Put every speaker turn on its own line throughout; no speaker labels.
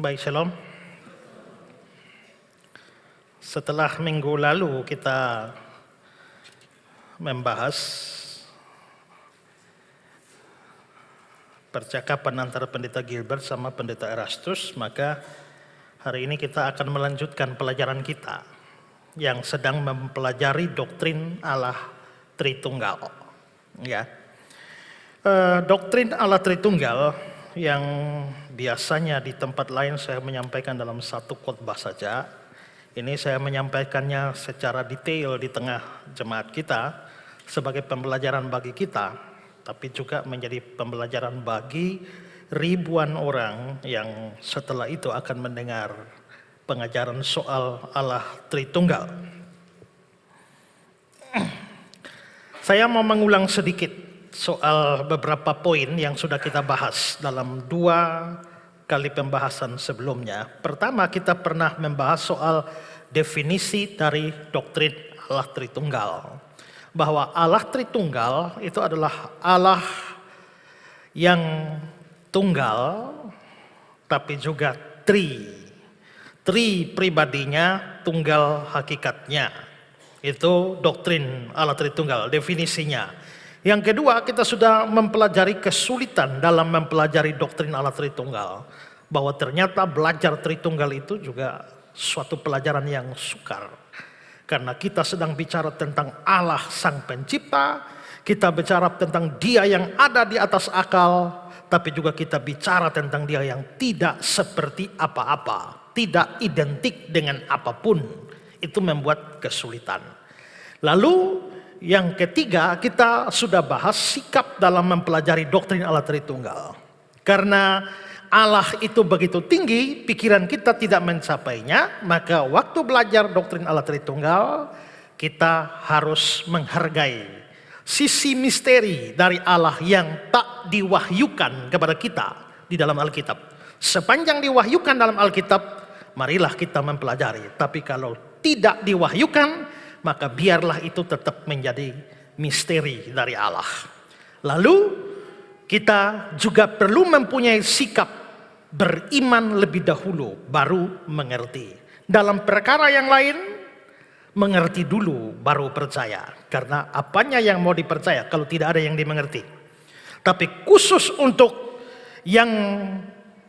Baik, Shalom. Setelah minggu lalu kita membahas percakapan antara Pendeta Gilbert sama Pendeta Erastus, maka hari ini kita akan melanjutkan pelajaran kita yang sedang mempelajari doktrin Allah Tritunggal. Ya, doktrin Allah Tritunggal yang biasanya di tempat lain saya menyampaikan dalam satu khotbah saja, ini saya menyampaikannya secara detail di tengah jemaat kita sebagai pembelajaran bagi kita, tapi juga menjadi pembelajaran bagi ribuan orang yang setelah itu akan mendengar pengajaran soal Allah Tritunggal. Saya mau mengulang sedikit soal beberapa poin yang sudah kita bahas dalam 2 kali pembahasan sebelumnya. Pertama, kita pernah membahas soal definisi dari doktrin Allah Tritunggal. Bahwa Allah Tritunggal itu adalah Allah yang tunggal, tapi juga tri pribadinya, tunggal hakikatnya. Itu doktrin Allah Tritunggal, definisinya. Yang kedua, kita sudah mempelajari kesulitan dalam mempelajari doktrin Allah Tritunggal. Bahwa ternyata belajar Tritunggal itu juga suatu pelajaran yang sukar. Karena kita sedang bicara tentang Allah Sang Pencipta, kita bicara tentang Dia yang ada di atas akal, tapi juga kita bicara tentang Dia yang tidak seperti apa-apa, tidak identik dengan apapun. Itu membuat kesulitan. Lalu yang ketiga, kita sudah bahas sikap dalam mempelajari doktrin Allah Tritunggal. Karena Allah itu begitu tinggi, pikiran kita tidak mencapainya, maka waktu belajar doktrin Allah Tritunggal, kita harus menghargai sisi misteri dari Allah yang tak diwahyukan kepada kita di dalam Alkitab. Sepanjang diwahyukan dalam Alkitab, marilah kita mempelajari. Tapi kalau tidak diwahyukan, maka biarlah itu tetap menjadi misteri dari Allah. Lalu kita juga perlu mempunyai sikap beriman lebih dahulu baru mengerti. Dalam perkara yang lain, mengerti dulu baru percaya. Karena apanya yang mau dipercaya kalau tidak ada yang dimengerti. Tapi khusus untuk yang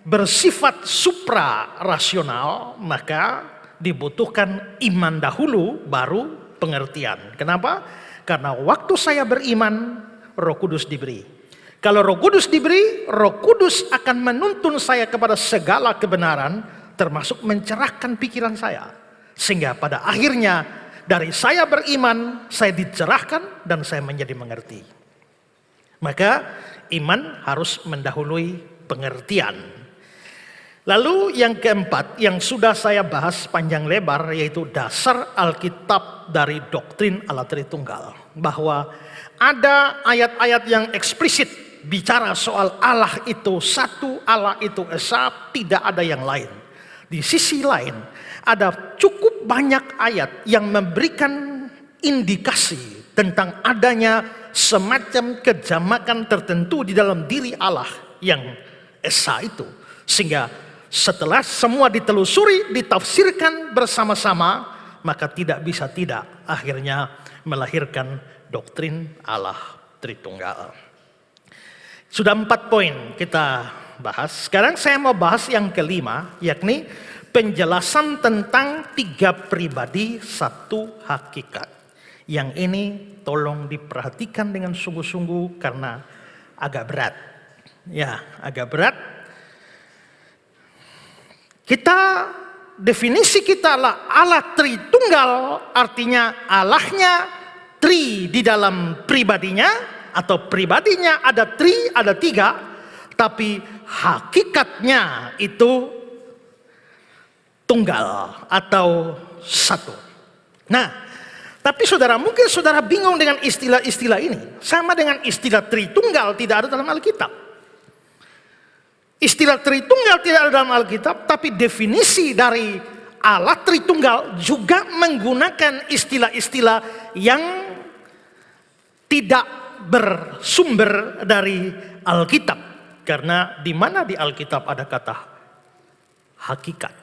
bersifat supra rasional, maka dibutuhkan iman dahulu baru pengertian. Kenapa? Karena waktu saya beriman, Roh Kudus diberi. Kalau Roh Kudus diberi, Roh Kudus akan menuntun saya kepada segala kebenaran, termasuk mencerahkan pikiran saya. Sehingga pada akhirnya dari saya beriman, saya dicerahkan dan saya menjadi mengerti. Maka iman harus mendahului pengertian. Lalu yang keempat yang sudah saya bahas panjang lebar, yaitu dasar Alkitab dari doktrin Allah Tritunggal. Bahwa ada ayat-ayat yang eksplisit bicara soal Allah itu satu, Allah itu esa, tidak ada yang lain. Di sisi lain ada cukup banyak ayat yang memberikan indikasi tentang adanya semacam kejamakan tertentu di dalam diri Allah yang esa itu. Sehingga setelah semua ditelusuri, ditafsirkan bersama-sama, maka tidak bisa tidak akhirnya melahirkan doktrin Allah Tritunggal. Sudah 4 poin kita bahas. Sekarang saya mau bahas yang kelima, yakni penjelasan tentang 3 pribadi, 1 hakikat. Yang ini tolong diperhatikan dengan sungguh-sungguh karena agak berat. Ya, agak berat. Definisi kita adalah Allah Tritunggal, artinya Allahnya tri di dalam pribadinya, atau pribadinya ada tri, ada 3, tapi hakikatnya itu tunggal atau satu. Nah, tapi saudara, mungkin saudara bingung dengan istilah-istilah ini. Sama dengan istilah Tritunggal tidak ada dalam Alkitab. Istilah Tritunggal tidak ada dalam Alkitab, tapi definisi dari Allah Tritunggal juga menggunakan istilah-istilah yang tidak bersumber dari Alkitab. Karena di mana di Alkitab ada kata hakikat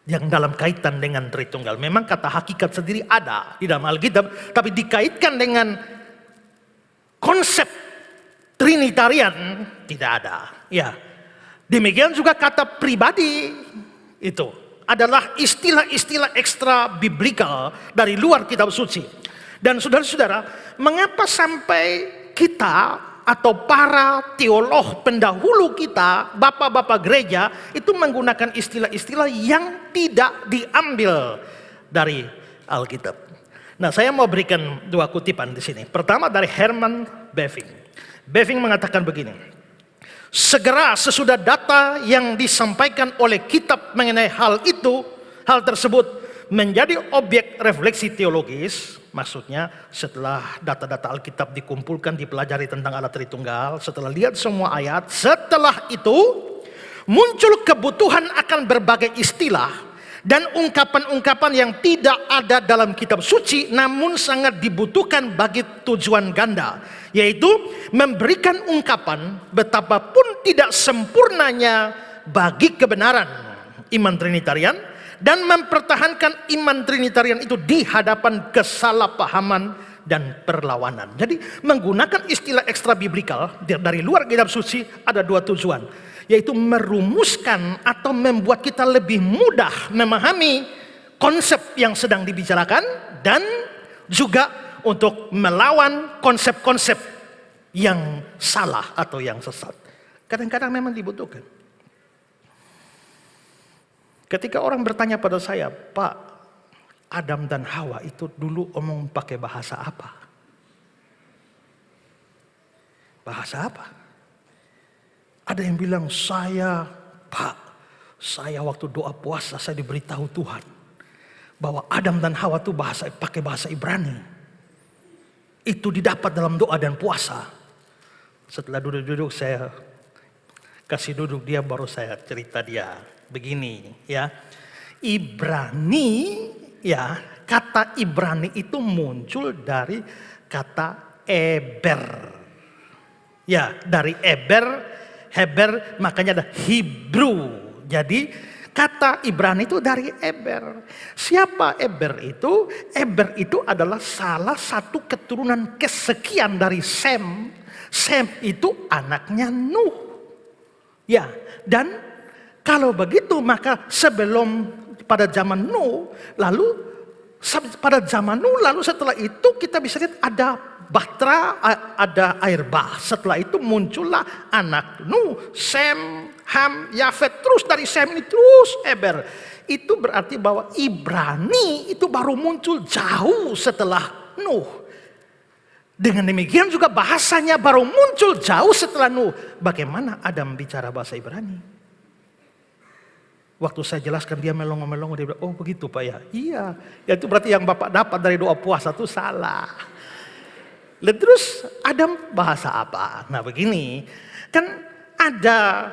yang dalam kaitan dengan Tritunggal. Memang kata hakikat sendiri ada di dalam Alkitab, tapi dikaitkan dengan konsep Trinitarian tidak ada. Ya, demikian juga kata pribadi itu adalah istilah-istilah ekstra biblikal dari luar kitab suci. Dan saudara-saudara, mengapa sampai kita atau para teolog pendahulu kita, bapak-bapak gereja itu menggunakan istilah-istilah yang tidak diambil dari Alkitab. Nah, saya mau berikan dua kutipan di sini. Pertama dari Herman Bavinck. Bavinck mengatakan begini: segera sesudah data yang disampaikan oleh kitab mengenai hal tersebut menjadi objek refleksi teologis. Maksudnya setelah data-data Alkitab dikumpulkan, dipelajari tentang Allah Tritunggal, setelah lihat semua ayat, setelah itu muncul kebutuhan akan berbagai istilah dan ungkapan-ungkapan yang tidak ada dalam kitab suci namun sangat dibutuhkan bagi tujuan ganda, yaitu memberikan ungkapan betapapun tidak sempurnanya bagi kebenaran iman Trinitarian dan mempertahankan iman Trinitarian itu di hadapan kesalahpahaman dan perlawanan. Jadi menggunakan istilah ekstra biblikal dari luar kitab suci ada dua tujuan, yaitu merumuskan atau membuat kita lebih mudah memahami konsep yang sedang dibicarakan dan juga untuk melawan konsep-konsep yang salah atau yang sesat. Kadang-kadang memang dibutuhkan. Ketika orang bertanya pada saya, Pak, Adam dan Hawa itu dulu omong pakai bahasa apa? Bahasa apa? Ada yang bilang, Pak, saya waktu doa puasa saya diberitahu Tuhan bahwa Adam dan Hawa itu pakai bahasa Ibrani. Itu didapat dalam doa dan puasa. Setelah duduk-duduk saya kasih duduk dia, baru saya cerita dia. Begini ya, Ibrani ya, kata Ibrani itu muncul dari kata Eber. Ya, dari Heber makanya ada Hebrew. Jadi kata Ibrani itu dari Eber. Siapa Eber itu? Eber itu adalah salah satu keturunan kesekian dari Sem. Sem itu anaknya Nuh. Ya, dan kalau begitu maka sebelum pada zaman Nuh, lalu setelah itu kita bisa lihat ada Bahtera, ada air bah. Setelah itu muncullah anak Nuh, Sem, Ham, Yafet, terus dari Sem ini terus Eber. Itu berarti bahwa Ibrani itu baru muncul jauh setelah Nuh. Dengan demikian juga bahasanya baru muncul jauh setelah Nuh. Bagaimana Adam bicara bahasa Ibrani? Waktu saya jelaskan dia melongo-melongo, dia bilang, oh begitu Pak ya. Iya, ya itu berarti yang Bapak dapat dari doa puasa itu salah. Dan terus Adam bahasa apa? Nah begini, kan ada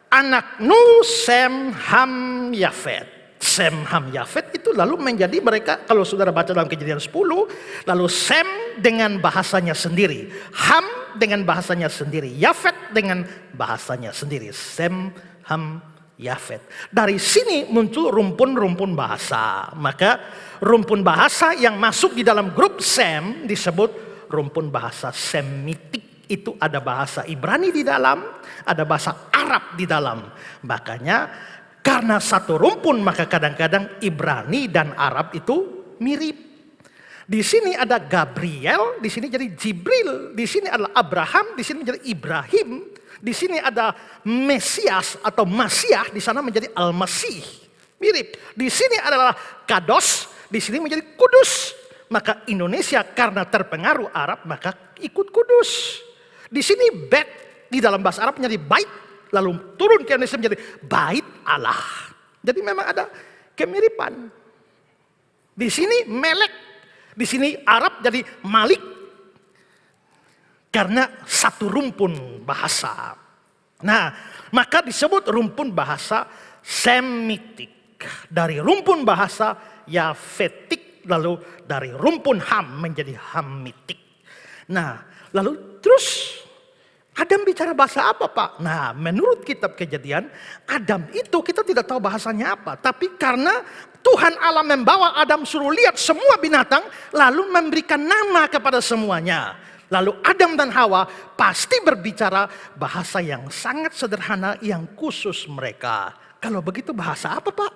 anak Nuh, Sem, Ham, Yafet. Sem, Ham, Yafet itu lalu menjadi mereka, kalau saudara baca dalam Kejadian 10, lalu Sem dengan bahasanya sendiri, Ham dengan bahasanya sendiri, Yafet dengan bahasanya sendiri. Sem, Ham, Yafet. Dari sini muncul rumpun-rumpun bahasa. Maka rumpun bahasa yang masuk di dalam grup Sem disebut rumpun bahasa Semitik. Itu ada bahasa Ibrani di dalam, ada bahasa Arab di dalam. Makanya karena satu rumpun maka kadang-kadang Ibrani dan Arab itu mirip. Di sini ada Gabriel, di sini jadi Jibril, di sini adalah Abraham, di sini menjadi Ibrahim. Di sini ada Mesias atau Masiah, di sana menjadi Al-Masih. Mirip. Di sini adalah Kados, di sini menjadi Kudus. Maka Indonesia karena terpengaruh Arab maka ikut Kudus. Di sini Bet di dalam bahasa Arab menjadi Bait, lalu turun ke Indonesia menjadi Bait Allah. Jadi memang ada kemiripan. Di sini Melek, di sini Arab jadi Malik. Karena satu rumpun bahasa. Nah, maka disebut rumpun bahasa Semitik. Dari rumpun bahasa Yafetik, lalu dari rumpun Ham menjadi Hamitik. Nah, lalu terus Adam bicara bahasa apa, Pak? Nah, menurut kitab Kejadian, Adam itu kita tidak tahu bahasanya apa. Tapi karena Tuhan Allah membawa Adam suruh lihat semua binatang, lalu memberikan nama kepada semuanya. Lalu Adam dan Hawa pasti berbicara bahasa yang sangat sederhana yang khusus mereka. Kalau begitu bahasa apa, Pak?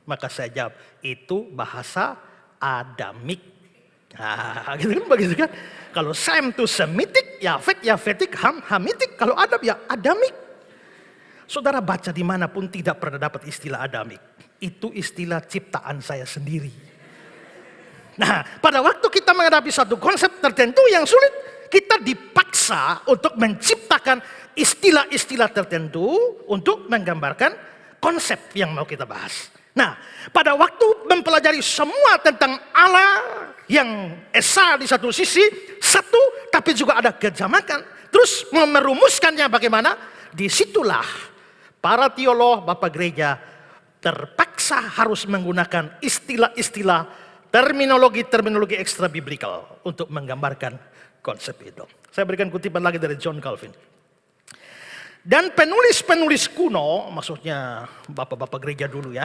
Maka saya jawab, itu bahasa Adamik. Nah, gitu kan, begitu kan? Kalau Sem itu Semitik, Yafetik, Ham, Hamitik. Kalau Adam ya Adamik. Saudara baca dimanapun tidak pernah dapat istilah Adamik. Itu istilah ciptaan saya sendiri. Nah, pada waktu kita menghadapi satu konsep tertentu yang sulit, kita dipaksa untuk menciptakan istilah-istilah tertentu untuk menggambarkan konsep yang mau kita bahas. Nah, pada waktu mempelajari semua tentang Allah yang esa di satu sisi, satu tapi juga ada kejamakan. Terus mau merumuskannya bagaimana? Disitulah para teolog, Bapak Gereja terpaksa harus menggunakan istilah-istilah, terminologi ekstra biblikal untuk menggambarkan konsep itu. Saya berikan kutipan lagi dari John Calvin. Dan penulis-penulis kuno, maksudnya bapak-bapak gereja dulu ya.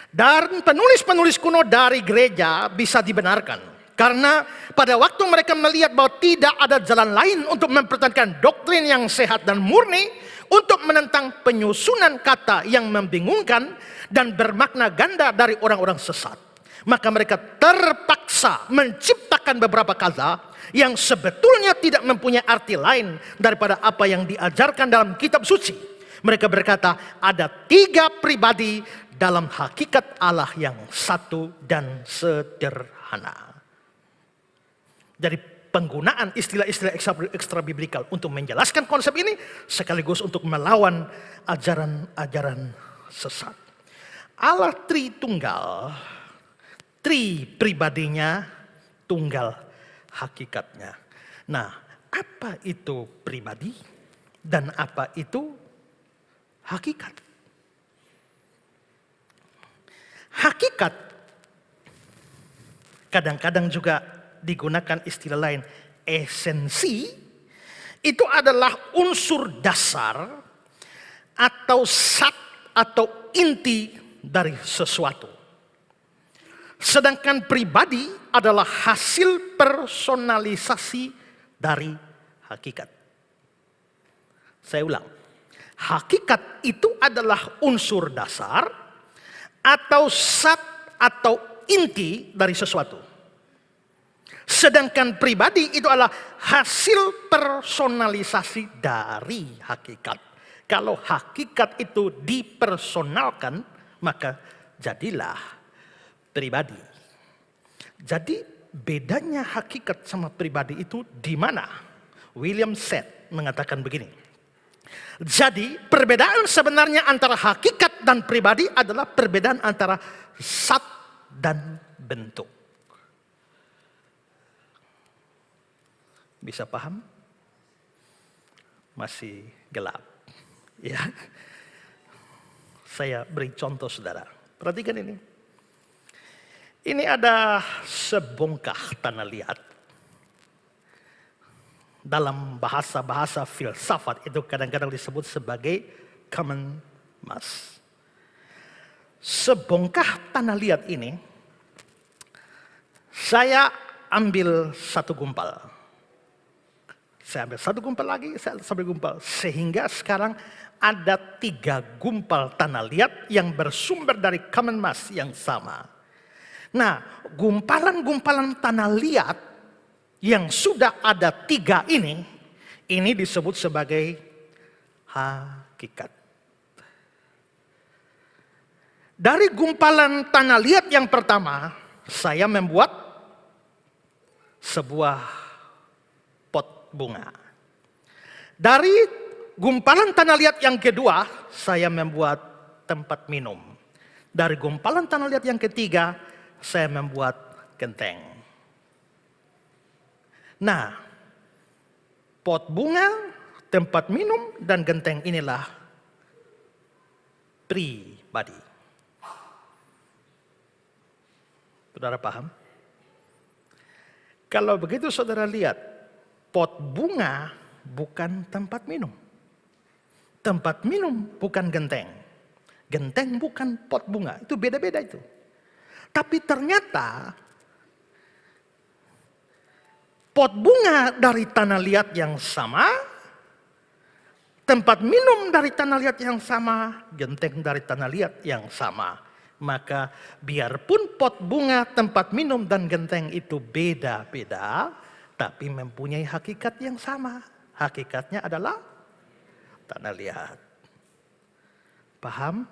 Dan penulis-penulis kuno dari gereja bisa dibenarkan. Karena pada waktu mereka melihat bahwa tidak ada jalan lain untuk mempertahankan doktrin yang sehat dan murni, untuk menentang penyusunan kata yang membingungkan dan bermakna ganda dari orang-orang sesat. Maka mereka terpaksa menciptakan beberapa kata yang sebetulnya tidak mempunyai arti lain daripada apa yang diajarkan dalam kitab suci. Mereka berkata ada 3 pribadi dalam hakikat Allah yang satu dan sederhana. Jadi penggunaan istilah-istilah ekstra biblikal untuk menjelaskan konsep ini sekaligus untuk melawan ajaran-ajaran sesat. Allah Tritunggal, Tri pribadinya, tunggal hakikatnya. Nah, apa itu pribadi dan apa itu hakikat? Hakikat kadang-kadang juga digunakan istilah lain, esensi. Itu adalah unsur dasar atau zat atau inti dari sesuatu. Sedangkan pribadi adalah hasil personalisasi dari hakikat. Saya ulang, hakikat itu adalah unsur dasar atau zat atau inti dari sesuatu. Sedangkan pribadi itu adalah hasil personalisasi dari hakikat. Kalau hakikat itu dipersonalkan, maka jadilah pribadi. Jadi bedanya hakikat sama pribadi itu di mana? William Seth mengatakan begini. Jadi perbedaan sebenarnya antara hakikat dan pribadi adalah perbedaan antara zat dan bentuk. Bisa paham? Masih gelap. Ya. Saya beri contoh saudara. Perhatikan ini. Ini ada sebongkah tanah liat. Dalam bahasa-bahasa filsafat itu kadang-kadang disebut sebagai common mass. Sebongkah tanah liat ini, saya ambil satu gumpal. Saya ambil satu gumpal lagi, saya sambil gumpal. Sehingga sekarang ada 3 gumpal tanah liat yang bersumber dari common mass yang sama. Nah, gumpalan-gumpalan tanah liat yang sudah ada 3 ini disebut sebagai hakikat. Dari gumpalan tanah liat yang pertama, saya membuat sebuah pot bunga. Dari gumpalan tanah liat yang kedua, saya membuat tempat minum. Dari gumpalan tanah liat yang ketiga, saya membuat genteng. Nah, pot bunga, tempat minum, dan genteng inilah pribadi. Saudara paham? Kalau begitu saudara lihat, pot bunga bukan tempat minum. Tempat minum bukan genteng. Genteng bukan pot bunga. Itu beda-beda itu. Tapi ternyata pot bunga dari tanah liat yang sama, tempat minum dari tanah liat yang sama, genteng dari tanah liat yang sama. Maka biarpun pot bunga, tempat minum, dan genteng itu beda-beda, tapi mempunyai hakikat yang sama. Hakikatnya adalah tanah liat. Paham?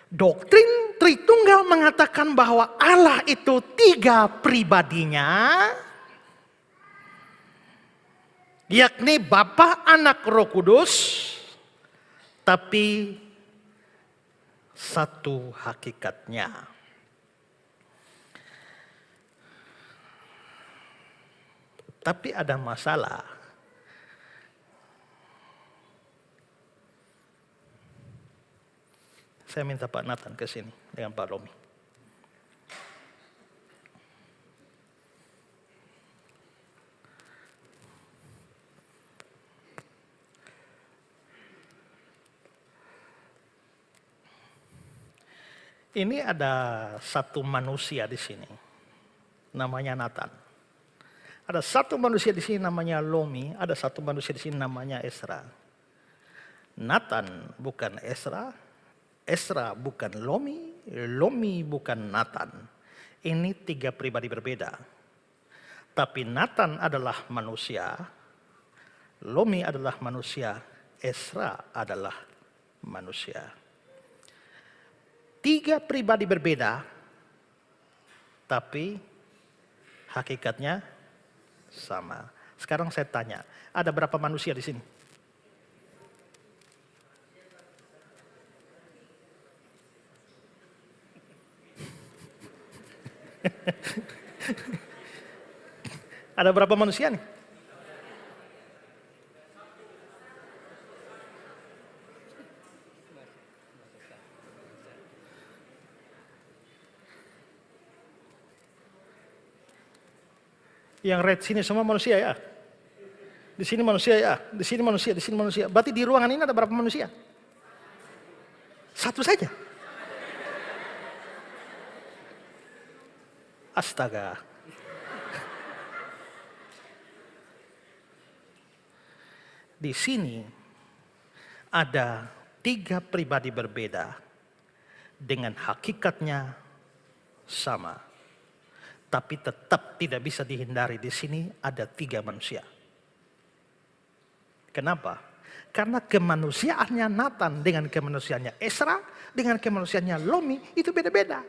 Doktrin Tritunggal mengatakan bahwa Allah itu 3 pribadinya, yakni Bapa, Anak, Roh Kudus, tapi satu hakikatnya. Tapi ada masalah. Saya minta Pak Nathan ke sini dengan Pak Romi. Ini ada satu manusia di sini, namanya Nathan. Ada satu manusia di sini namanya Lomi, ada satu manusia di sini namanya Ezra. Nathan bukan Ezra, Ezra bukan Lomi, Lomi bukan Nathan. Ini 3 pribadi berbeda. Tapi Nathan adalah manusia, Lomi adalah manusia, Ezra adalah manusia. 3 pribadi berbeda, tapi hakikatnya sama. Sekarang saya tanya, ada berapa manusia di sini? Ada berapa manusia nih? Yang red sini semua manusia ya? Di sini manusia ya? Di sini manusia, di sini manusia. Berarti di ruangan ini ada berapa manusia? 1 saja. Astaga. Di sini ada 3 pribadi berbeda dengan hakikatnya sama. Tapi tetap tidak bisa dihindari, di sini ada 3 manusia. Kenapa? Karena kemanusiaannya Nathan dengan kemanusiaannya Ezra, dengan kemanusiaannya Lomi itu beda-beda.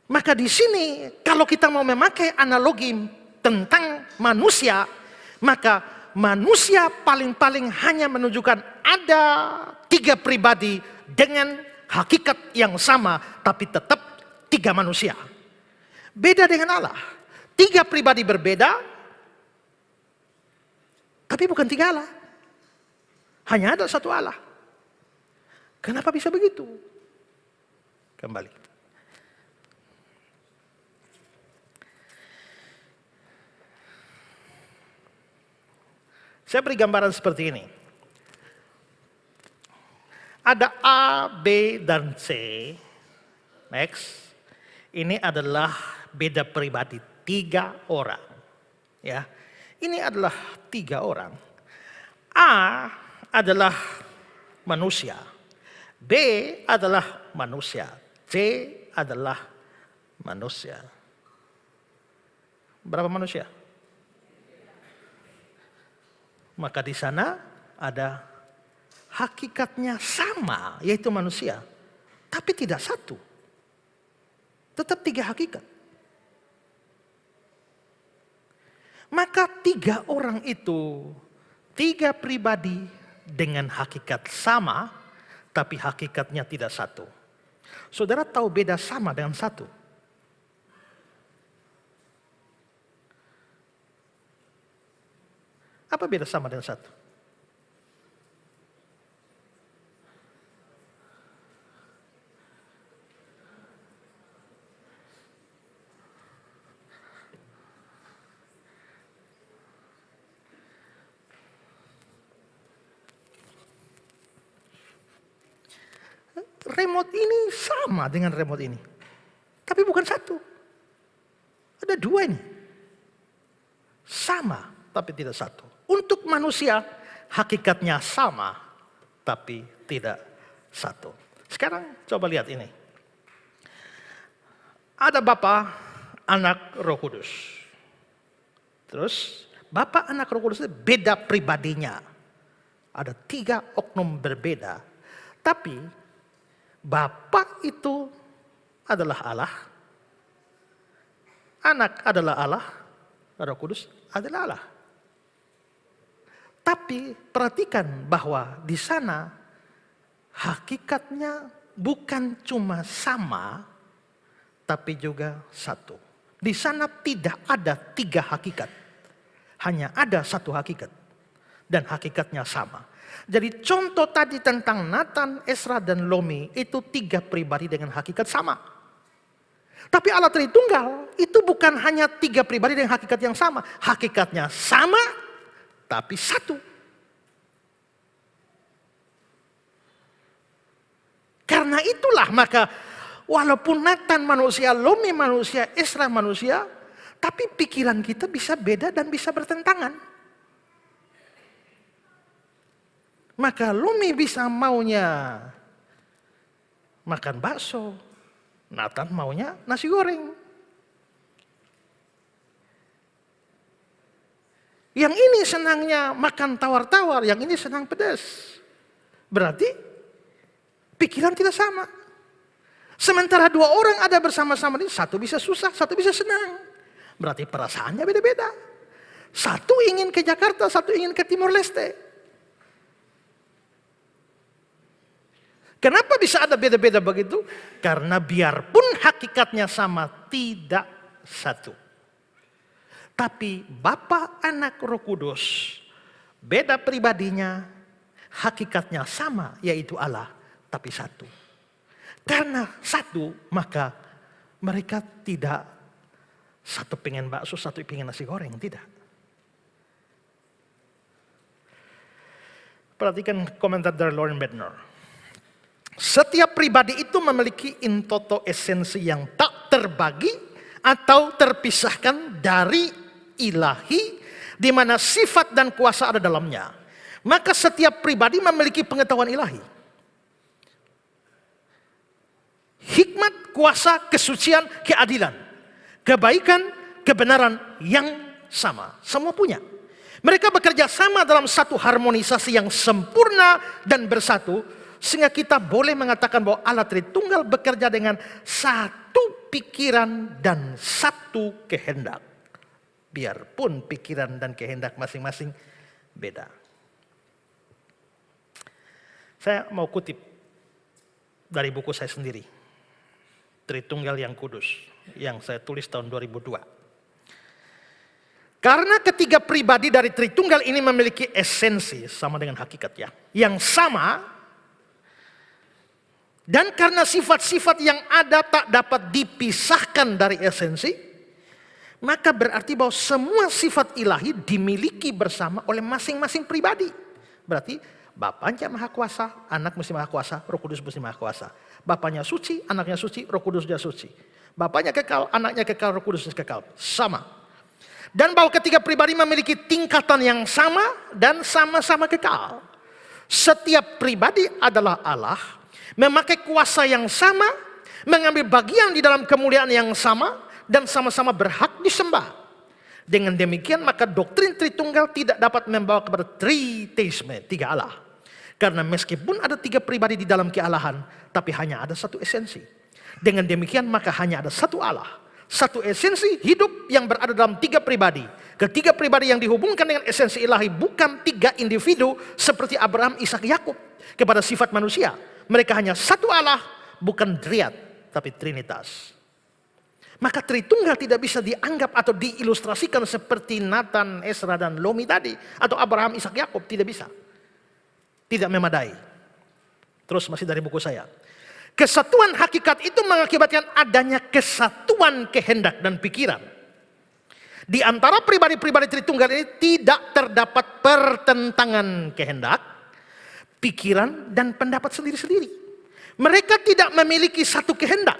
Maka di sini kalau kita mau memakai analogi tentang manusia, maka manusia paling-paling hanya menunjukkan ada 3 pribadi dengan hakikat yang sama, tapi tetap 3 manusia. Beda dengan Allah. 3 pribadi berbeda, tapi bukan 3 Allah. Hanya ada 1 Allah. Kenapa bisa begitu? Kembali. Saya beri gambaran seperti ini. Ada A, B, dan C. Next. Ini adalah beda pribadi, 3 orang. Ya. Ini adalah 3 orang. A adalah manusia. B adalah manusia. C adalah manusia. Berapa manusia? Maka di sana ada hakikatnya sama, yaitu manusia. Tapi tidak satu. Tetap 3 hakikat. Maka 3 orang itu, 3 pribadi dengan hakikat sama, tapi hakikatnya tidak satu. Saudara tahu beda sama dengan satu? Apa beda sama dengan satu? remote ini sama dengan remote ini. Tapi bukan satu. Ada dua ini. Sama tapi tidak satu. Untuk manusia hakikatnya sama tapi tidak satu. Sekarang coba lihat ini. Ada Bapa, Anak, Roh Kudus. Terus Bapa, Anak, Roh Kudus itu beda pribadinya. Ada 3 oknum berbeda. Tapi Bapa itu adalah Allah. Anak adalah Allah. Roh Kudus adalah Allah. Tapi perhatikan bahwa di sana hakikatnya bukan cuma sama, tapi juga satu. Di sana tidak ada 3 hakikat. Hanya ada 1 hakikat. Dan hakikatnya sama. Jadi contoh tadi tentang Nathan, Ezra, dan Lomi itu 3 pribadi dengan hakikat sama. Tapi Allah Tritunggal itu bukan hanya 3 pribadi dengan hakikat yang sama. Hakikatnya sama, tapi satu. Karena itulah maka walaupun Nathan manusia, Lomi manusia, Ezra manusia, tapi pikiran kita bisa beda dan bisa bertentangan. Maka Lomi bisa maunya makan bakso, Nathan maunya nasi goreng. Yang ini senangnya makan tawar-tawar, yang ini senang pedas. Berarti pikiran tidak sama. Sementara 2 orang ada bersama-sama ini, satu bisa susah, satu bisa senang. Berarti perasaannya beda-beda. Satu ingin ke Jakarta, satu ingin ke Timor Leste. Kenapa bisa ada beda-beda begitu? Karena biarpun hakikatnya sama, tidak satu. Tapi Bapa, Anak, Roh Kudus, beda pribadinya, hakikatnya sama, yaitu Allah, tapi satu. Karena satu, maka mereka tidak satu pengen bakso, satu pengen nasi goreng, tidak. Perhatikan komentar dari Lauren Bednar. Setiap pribadi itu memiliki in toto esensi yang tak terbagi atau terpisahkan dari ilahi, di mana sifat dan kuasa ada dalamnya. Maka setiap pribadi memiliki pengetahuan ilahi. Hikmat, kuasa, kesucian, keadilan, kebaikan, kebenaran yang sama. Semua punya. Mereka bekerja sama dalam satu harmonisasi yang sempurna dan bersatu. Sehingga kita boleh mengatakan bahwa Allah Tritunggal bekerja dengan satu pikiran dan satu kehendak. Biarpun pikiran dan kehendak masing-masing beda. Saya mau kutip dari buku saya sendiri. Tritunggal yang Kudus. Yang saya tulis tahun 2002. Karena ketiga pribadi dari Tritunggal ini memiliki esensi sama dengan hakikat ya. Yang sama. Dan karena sifat-sifat yang ada tak dapat dipisahkan dari esensi, maka berarti bahwa semua sifat ilahi dimiliki bersama oleh masing-masing pribadi. Berarti Bapaknya Maha Kuasa, Anak mesti Maha Kuasa, Roh Kudus mesti Maha Kuasa. Bapaknya suci, Anaknya suci, Roh Kudus dia suci. Bapaknya kekal, Anaknya kekal, Roh Kudus kekal. Sama. Dan bahwa ketiga pribadi memiliki tingkatan yang sama dan sama-sama kekal. Setiap pribadi adalah Allah, memakai kuasa yang sama, mengambil bagian di dalam kemuliaan yang sama, dan sama-sama berhak disembah. Dengan demikian maka doktrin Tritunggal tidak dapat membawa kepada triteisme, 3 Allah. Karena meskipun ada 3 pribadi di dalam kealahan, tapi hanya ada satu esensi. Dengan demikian maka hanya ada satu Allah. Satu esensi hidup yang berada dalam 3 pribadi. Ketiga pribadi yang dihubungkan dengan esensi ilahi bukan 3 individu seperti Abraham, Ishak, Yakub kepada sifat manusia. Mereka hanya satu Allah, bukan triad, tapi trinitas. Maka Tritunggal tidak bisa dianggap atau diilustrasikan seperti Nathan, Ezra, dan Lomi tadi. Atau Abraham, Ishak, Yakub, tidak bisa. Tidak memadai. Terus masih dari buku saya. Kesatuan hakikat itu mengakibatkan adanya kesatuan kehendak dan pikiran. Di antara pribadi-pribadi Tritunggal ini tidak terdapat pertentangan kehendak, pikiran, dan pendapat sendiri-sendiri. Mereka tidak memiliki satu kehendak,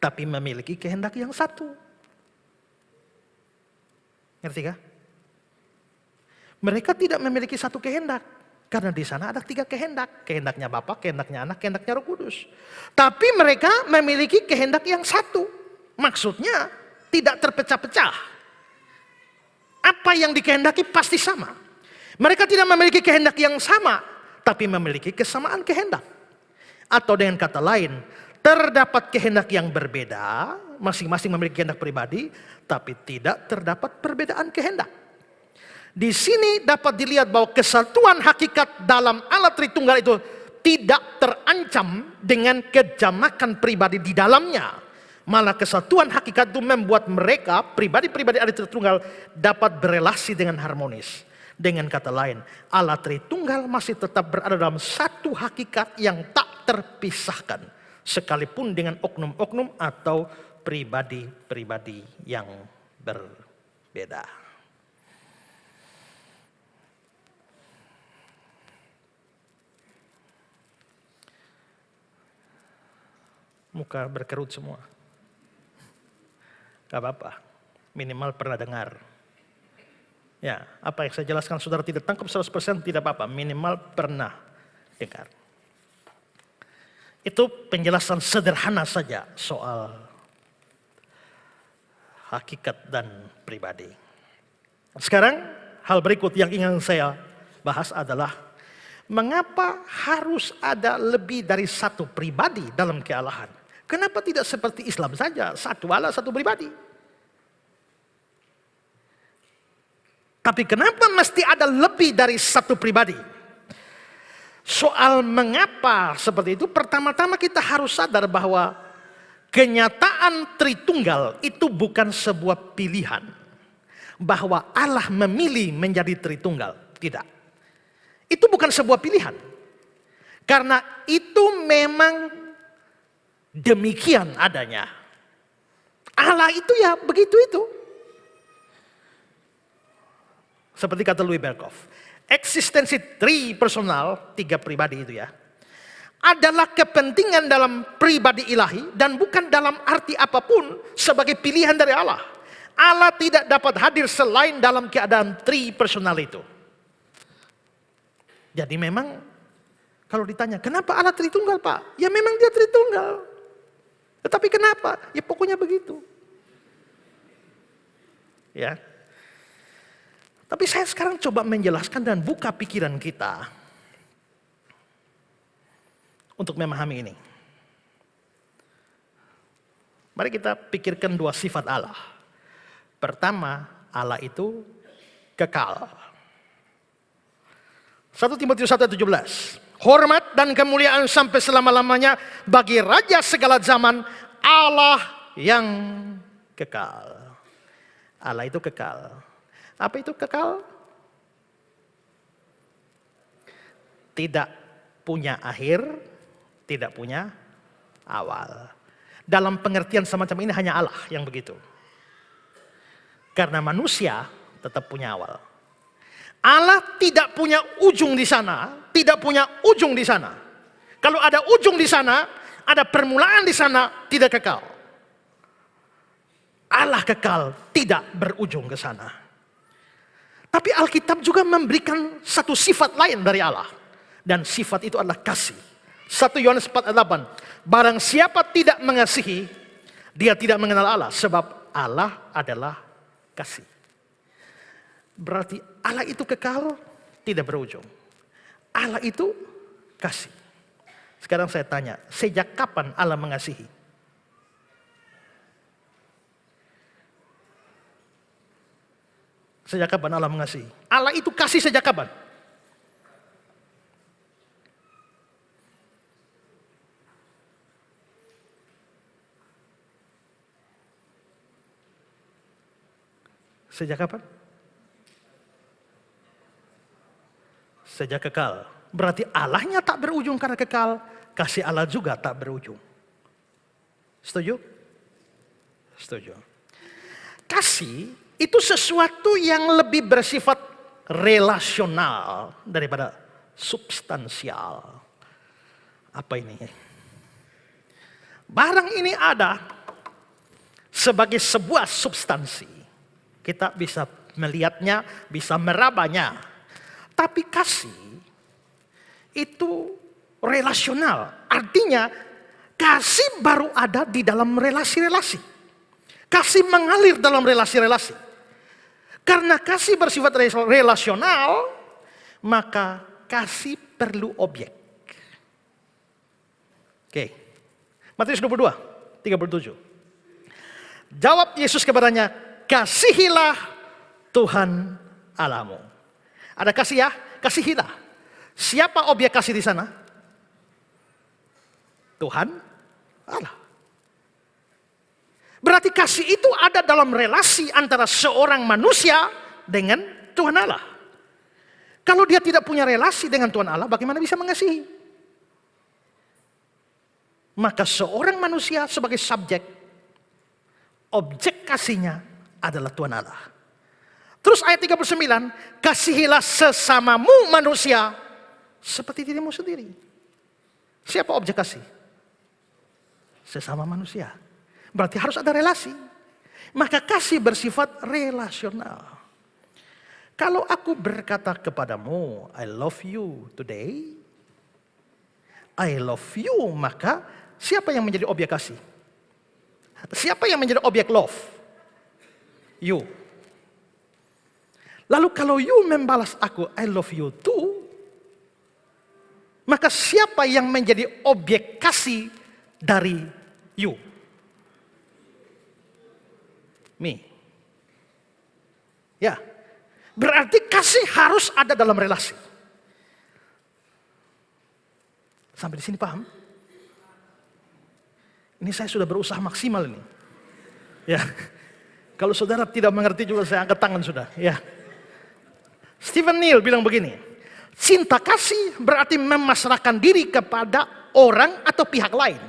tapi memiliki kehendak yang satu. Ngerti kah? Mereka tidak memiliki satu kehendak, karena di sana ada 3 kehendak. Kehendaknya Bapa, kehendaknya Anak, kehendaknya Roh Kudus. Tapi mereka memiliki kehendak yang satu. Maksudnya tidak terpecah-pecah. Apa yang dikehendaki pasti sama. Mereka tidak memiliki kehendak yang sama, tapi memiliki kesamaan kehendak. Atau dengan kata lain, terdapat kehendak yang berbeda, masing-masing memiliki kehendak pribadi, tapi tidak terdapat perbedaan kehendak. Di sini dapat dilihat bahwa kesatuan hakikat dalam Allah Tritunggal itu tidak terancam dengan kejamakan pribadi di dalamnya. Malah kesatuan hakikat itu membuat mereka, pribadi-pribadi Allah Tritunggal, dapat berelasi dengan harmonis. Dengan kata lain, Allah Tritunggal masih tetap berada dalam satu hakikat yang tak terpisahkan. Sekalipun dengan oknum-oknum atau pribadi-pribadi yang berbeda. Muka berkerut semua. Gak apa-apa, minimal pernah dengar. Ya, apa yang saya jelaskan saudara tidak tangkap 100% tidak apa-apa, minimal pernah dengar. Itu penjelasan sederhana saja soal hakikat dan pribadi. Sekarang hal berikut yang ingin saya bahas adalah mengapa harus ada lebih dari satu pribadi dalam kealahan? Kenapa tidak seperti Islam saja, satu Allah, satu pribadi? Tapi kenapa mesti ada lebih dari satu pribadi? Soal mengapa seperti itu, pertama-tama kita harus sadar bahwa kenyataan Tritunggal itu bukan sebuah pilihan. Bahwa Allah memilih menjadi Tritunggal, tidak. Itu bukan sebuah pilihan. Karena itu memang demikian adanya. Allah itu ya begitu itu. Seperti kata Louis Berkhof, eksistensi tripersonal, 3 pribadi itu ya, adalah kepentingan dalam pribadi ilahi dan bukan dalam arti apapun sebagai pilihan dari Allah. Allah tidak dapat hadir selain dalam keadaan tripersonal itu. Jadi memang kalau ditanya, kenapa Allah Tritunggal Pak? Ya memang dia Tritunggal. Tetapi kenapa? Ya pokoknya begitu. Ya. Tapi saya sekarang coba menjelaskan dan buka pikiran kita untuk memahami ini. Mari kita pikirkan 2 sifat Allah. Pertama, Allah itu kekal. 1 Timotius 1:17. Hormat dan kemuliaan sampai selama-lamanya bagi Raja segala zaman, Allah yang kekal. Allah itu kekal. Apa itu kekal? Tidak punya akhir, tidak punya awal. Dalam pengertian semacam ini hanya Allah yang begitu. Karena manusia tetap punya awal. Allah tidak punya ujung di sana, tidak punya ujung di sana. Kalau ada ujung di sana, ada permulaan di sana, tidak kekal. Allah kekal, tidak berujung ke sana. Tapi Alkitab juga memberikan satu sifat lain dari Allah. Dan sifat itu adalah kasih. 1 Yohanes 4:8. Barang siapa tidak mengasihi, dia tidak mengenal Allah. Sebab Allah adalah kasih. Berarti Allah itu kekal, tidak berujung. Allah itu kasih. Sekarang saya tanya, sejak kapan Allah mengasihi? Sejak kapan Allah mengasihi? Allah itu kasih sejak kapan? Sejak kapan? Sejak kekal. Berarti Allahnya tak berujung karena kekal. Kasih Allah juga tak berujung. Setuju? Setuju. Kasih itu sesuatu yang lebih bersifat relasional daripada substansial. Apa ini? Barang ini ada sebagai sebuah substansi. Kita bisa melihatnya, bisa merabanya. Tapi kasih itu relasional. Artinya kasih baru ada di dalam relasi-relasi. Kasih mengalir dalam relasi-relasi. Karena kasih bersifat relasional, maka kasih perlu objek. Oke. Matius 22, 37. Jawab Yesus kepadanya, kasihilah Tuhan Allahmu. Ada kasih ya? Kasihilah. Siapa objek kasih di sana? Tuhan Allah. Berarti kasih itu ada dalam relasi antara seorang manusia dengan Tuhan Allah. Kalau dia tidak punya relasi dengan Tuhan Allah, bagaimana bisa mengasihi? Maka seorang manusia sebagai subjek, objek kasihnya adalah Tuhan Allah. Terus ayat 39, kasihilah sesamamu manusia seperti dirimu sendiri. Siapa objek kasih? Sesama manusia. Berarti harus ada relasi. Maka kasih bersifat relasional. Kalau aku berkata kepadamu, I love you today, I love you, maka siapa yang menjadi objek kasih? Siapa yang menjadi objek love? You. Lalu kalau you membalas aku, I love you too, maka siapa yang menjadi objek kasih dari you? Me. Ya. Berarti kasih harus ada dalam relasi. Sampai di sini paham? Ini saya sudah berusaha maksimal ini. Ya. Kalau saudara tidak mengerti juga saya angkat tangan sudah. Ya. Stephen Neal bilang begini. Cinta kasih berarti memasrahkan diri kepada orang atau pihak lain.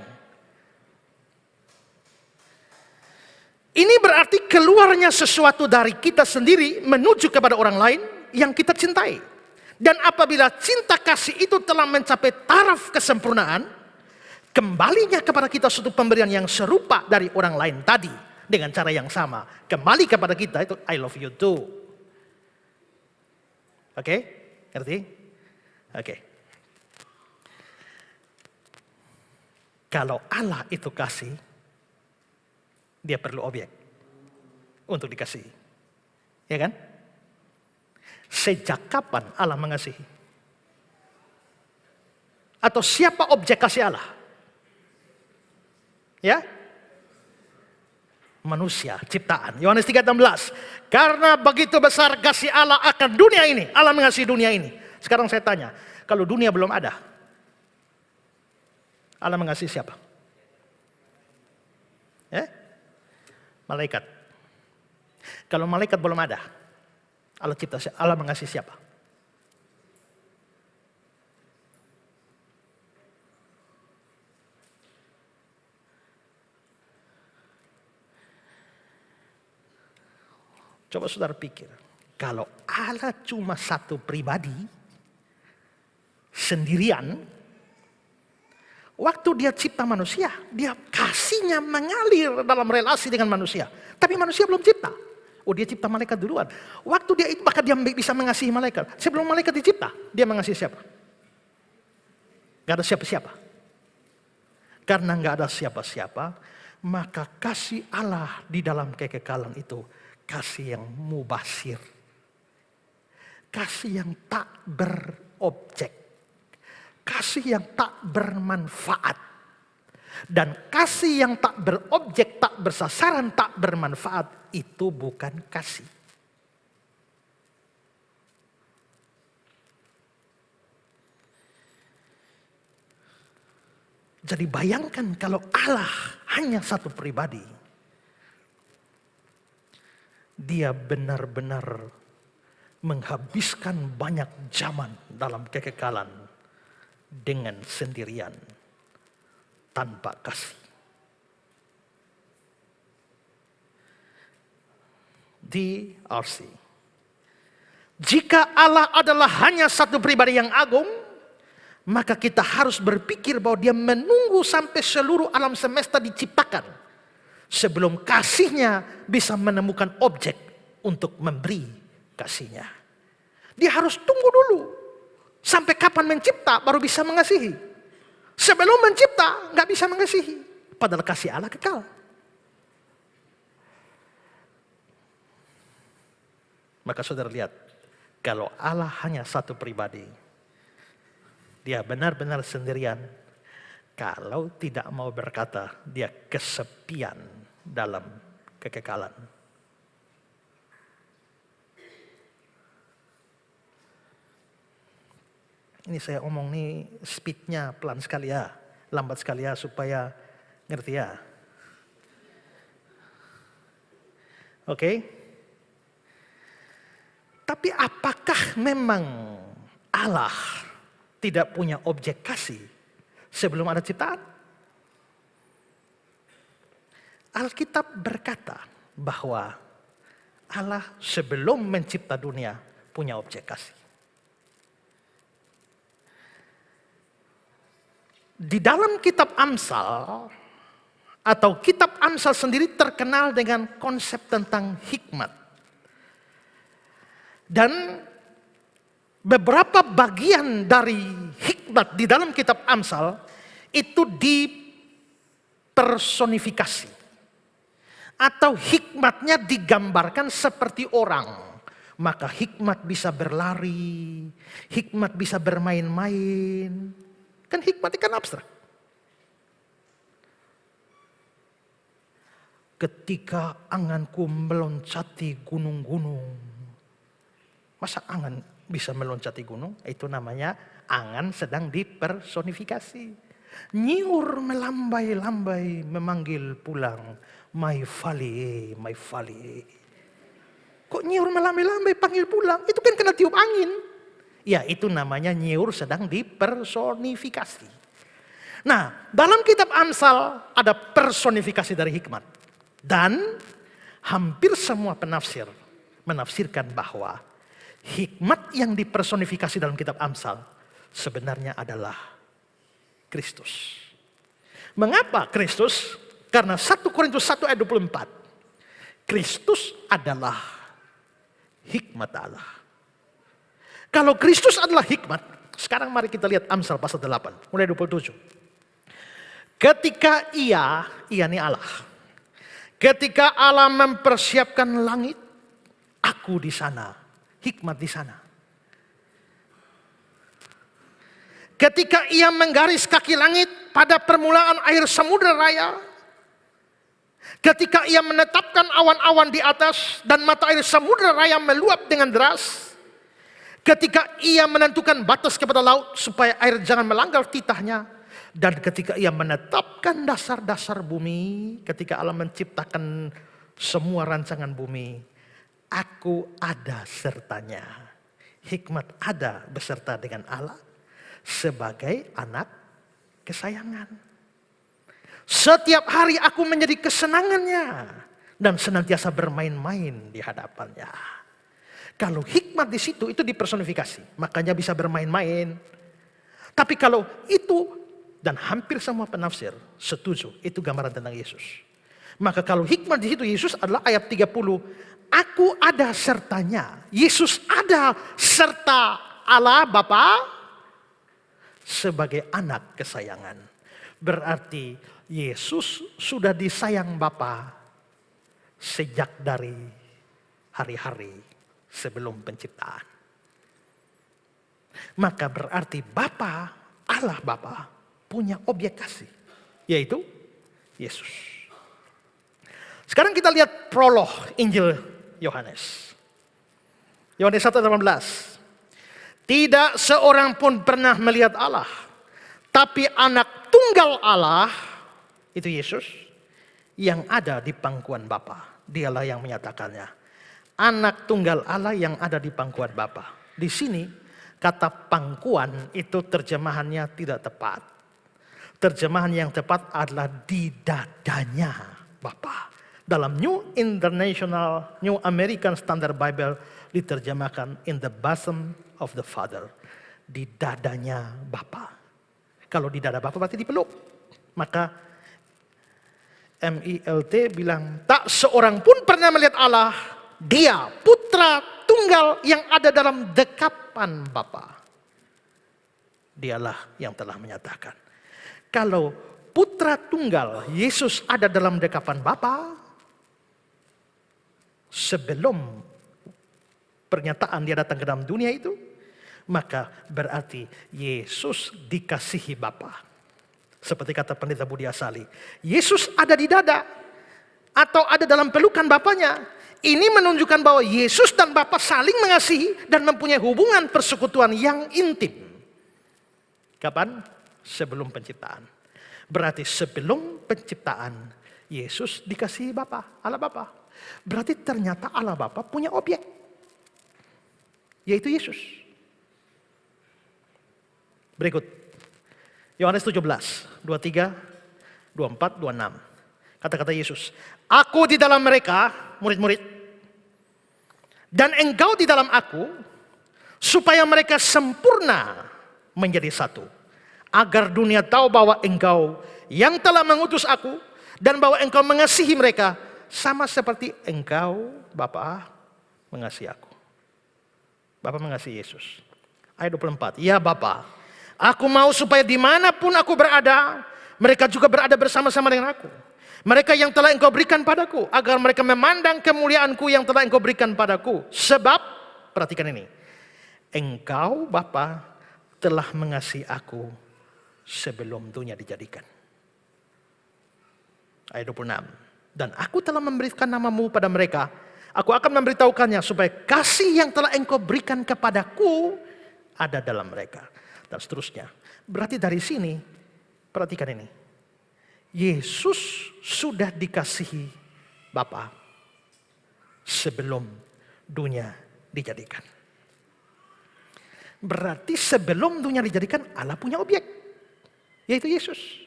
Ini berarti keluarnya sesuatu dari kita sendiri menuju kepada orang lain yang kita cintai. Dan apabila cinta kasih itu telah mencapai taraf kesempurnaan, kembalinya kepada kita suatu pemberian yang serupa dari orang lain tadi. Dengan cara yang sama. Kembali kepada kita itu I love you too. Oke? Ngerti? Oke. Kalau Allah itu kasih, dia perlu objek untuk dikasihi. Ya kan? Sejak kapan Allah mengasihi? Atau siapa objek kasih Allah? Ya? Manusia, ciptaan. Yohanes 3:16. Karena begitu besar kasih Allah akan dunia ini. Allah mengasihi dunia ini. Sekarang saya tanya, kalau dunia belum ada, Allah mengasihi siapa? Ya? Malaikat. Kalau malaikat belum ada, Allah mengasihi siapa? Coba saudara pikir, kalau Allah cuma satu pribadi, sendirian, waktu dia cipta manusia, dia kasihnya mengalir dalam relasi dengan manusia. Tapi manusia belum cipta. Oh, dia cipta malaikat duluan. Waktu dia itu, maka dia bisa mengasihi malaikat. Sebelum malaikat dicipta, dia mengasihi siapa? Gak ada siapa-siapa. Karena gak ada siapa-siapa, maka kasih Allah di dalam kekekalan itu kasih yang mubasir. Kasih yang tak berobjek. Kasih yang tak bermanfaat. Dan kasih yang tak berobjek, tak bersasaran, tak bermanfaat, itu bukan kasih. Jadi bayangkan kalau Allah hanya satu pribadi. Dia benar-benar menghabiskan banyak zaman dalam kekekalan dengan sendirian tanpa kasih. DRC. Jika Allah adalah hanya satu pribadi yang agung, maka kita harus berpikir bahwa dia menunggu sampai seluruh alam semesta diciptakan sebelum kasihnya bisa menemukan objek untuk memberi kasihnya. Dia harus tunggu dulu sampai kapan mencipta baru bisa mengasihi. Sebelum mencipta nggak bisa mengasihi, padahal kasih Allah kekal. Maka saudara lihat, kalau Allah hanya satu pribadi, dia benar-benar sendirian. Kalau tidak mau berkata, dia kesepian dalam kekekalan. Ini saya omong nih speednya pelan sekali ya, lambat sekali ya supaya ngerti ya. Oke? Tapi apakah memang Allah tidak punya objek kasih sebelum ada ciptaan? Alkitab berkata bahwa Allah sebelum mencipta dunia punya objek kasih. Di dalam kitab Amsal atau kitab Amsal sendiri terkenal dengan konsep tentang hikmat. Dan beberapa bagian dari hikmat di dalam kitab Amsal itu dipersonifikasi. Atau hikmatnya digambarkan seperti orang. Maka hikmat bisa berlari, hikmat bisa bermain-main. Kan hikmat itu kan abstrak. Ketika anganku meloncati gunung-gunung. Masa angan bisa meloncati gunung? Itu namanya angan sedang dipersonifikasi. Nyiur melambai-lambai memanggil pulang. My valley, my valley. Kok nyiur melambai-lambai panggil pulang? Itu kan kena tiup angin. Ya itu namanya nyiur sedang dipersonifikasi. Nah dalam kitab Amsal ada personifikasi dari hikmat. Dan hampir semua penafsir menafsirkan bahwa hikmat yang dipersonifikasi dalam kitab Amsal sebenarnya adalah Kristus. Mengapa Kristus? Karena 1 Korintus 1 ayat 24. Kristus adalah hikmat Allah. Kalau Kristus adalah hikmat, sekarang mari kita lihat Amsal pasal 8, mulai 27. Ketika ia ini Allah. Ketika Allah mempersiapkan langit, aku di sana. Hikmat di sana. Ketika ia menggaris kaki langit pada permulaan air samudera raya. Ketika ia menetapkan awan-awan di atas dan mata air samudera raya meluap dengan deras. Ketika ia menentukan batas kepada laut supaya air jangan melanggar titahnya. Dan ketika ia menetapkan dasar-dasar bumi. Ketika Allah menciptakan semua rancangan bumi. Aku ada sertanya. Hikmat ada beserta dengan Allah sebagai anak kesayangan. Setiap hari aku menjadi kesenangannya dan senantiasa bermain-main di hadapannya. Kalau hikmat di situ itu dipersonifikasi, makanya bisa bermain-main. Tapi kalau itu dan hampir semua penafsir setuju itu gambaran tentang Yesus. Maka kalau hikmat di situ Yesus adalah ayat 30. Aku ada sertanya. Yesus ada serta Allah Bapa sebagai anak kesayangan. Berarti Yesus sudah disayang Bapa sejak dari hari-hari sebelum penciptaan. Maka berarti Bapa, Allah Bapa punya objek kasih, yaitu Yesus. Sekarang kita lihat prolog Injil Yohanes. Yohanes 1:18. Tidak seorang pun pernah melihat Allah. Tapi anak tunggal Allah, itu Yesus, yang ada di pangkuan Bapa. Dialah yang menyatakannya. Anak tunggal Allah yang ada di pangkuan Bapa. Di sini kata pangkuan itu terjemahannya tidak tepat. Terjemahan yang tepat adalah di dadanya Bapa. Dalam New American Standard Bible diterjemahkan in the bosom of the Father. di dadanya Bapa. Kalau di dada Bapa berarti dipeluk. Maka MILT bilang, tak seorang pun pernah melihat Allah. Dia putra tunggal yang ada dalam dekapan Bapa. Dialah yang telah menyatakan. Kalau putra tunggal Yesus ada dalam dekapan Bapa, sebelum pernyataan dia datang ke dalam dunia itu, maka berarti Yesus dikasihi Bapa. Seperti kata pendeta Budi Asali, Yesus ada di dada atau ada dalam pelukan Bapanya. Ini menunjukkan bahwa Yesus dan Bapa saling mengasihi dan mempunyai hubungan persekutuan yang intim. Kapan? Sebelum penciptaan. Berarti sebelum penciptaan Yesus dikasihi Bapa, Allah Bapa. Berarti ternyata Allah Bapa punya objek, yaitu Yesus. Berikut. Yohanes 17, 23, 24, 26. Kata-kata Yesus. Aku di dalam mereka, murid-murid. Dan engkau di dalam aku, supaya mereka sempurna menjadi satu. Agar dunia tahu bahwa engkau yang telah mengutus aku, dan bahwa engkau mengasihi mereka, sama seperti engkau, Bapa, mengasihi aku. Bapa mengasihi Yesus. Ayat 24. Ya Bapa, aku mau supaya dimanapun aku berada, mereka juga berada bersama-sama dengan aku. Mereka yang telah engkau berikan padaku, agar mereka memandang kemuliaanku yang telah engkau berikan padaku. Sebab, perhatikan ini, engkau Bapa telah mengasihi aku sebelum dunia dijadikan. Ayat 26. Dan aku telah memberikan namamu pada mereka, aku akan memberitahukannya supaya kasih yang telah engkau berikan kepadaku ada dalam mereka. Dan seterusnya. Berarti dari sini, perhatikan ini. Yesus sudah dikasihi Bapa sebelum dunia dijadikan. Berarti sebelum dunia dijadikan Allah punya objek, yaitu Yesus.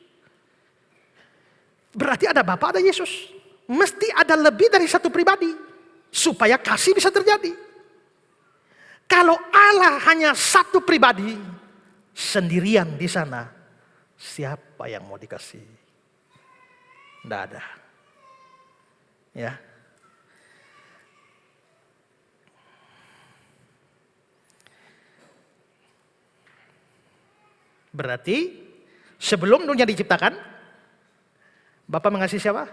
Berarti ada Bapa, ada Yesus. Mesti ada lebih dari satu pribadi supaya kasih bisa terjadi. Kalau Allah hanya satu pribadi sendirian di sana, siapa yang mau dikasih? Tidak ada. Ya. Berarti sebelum dunia diciptakan, Bapa mengasihi siapa?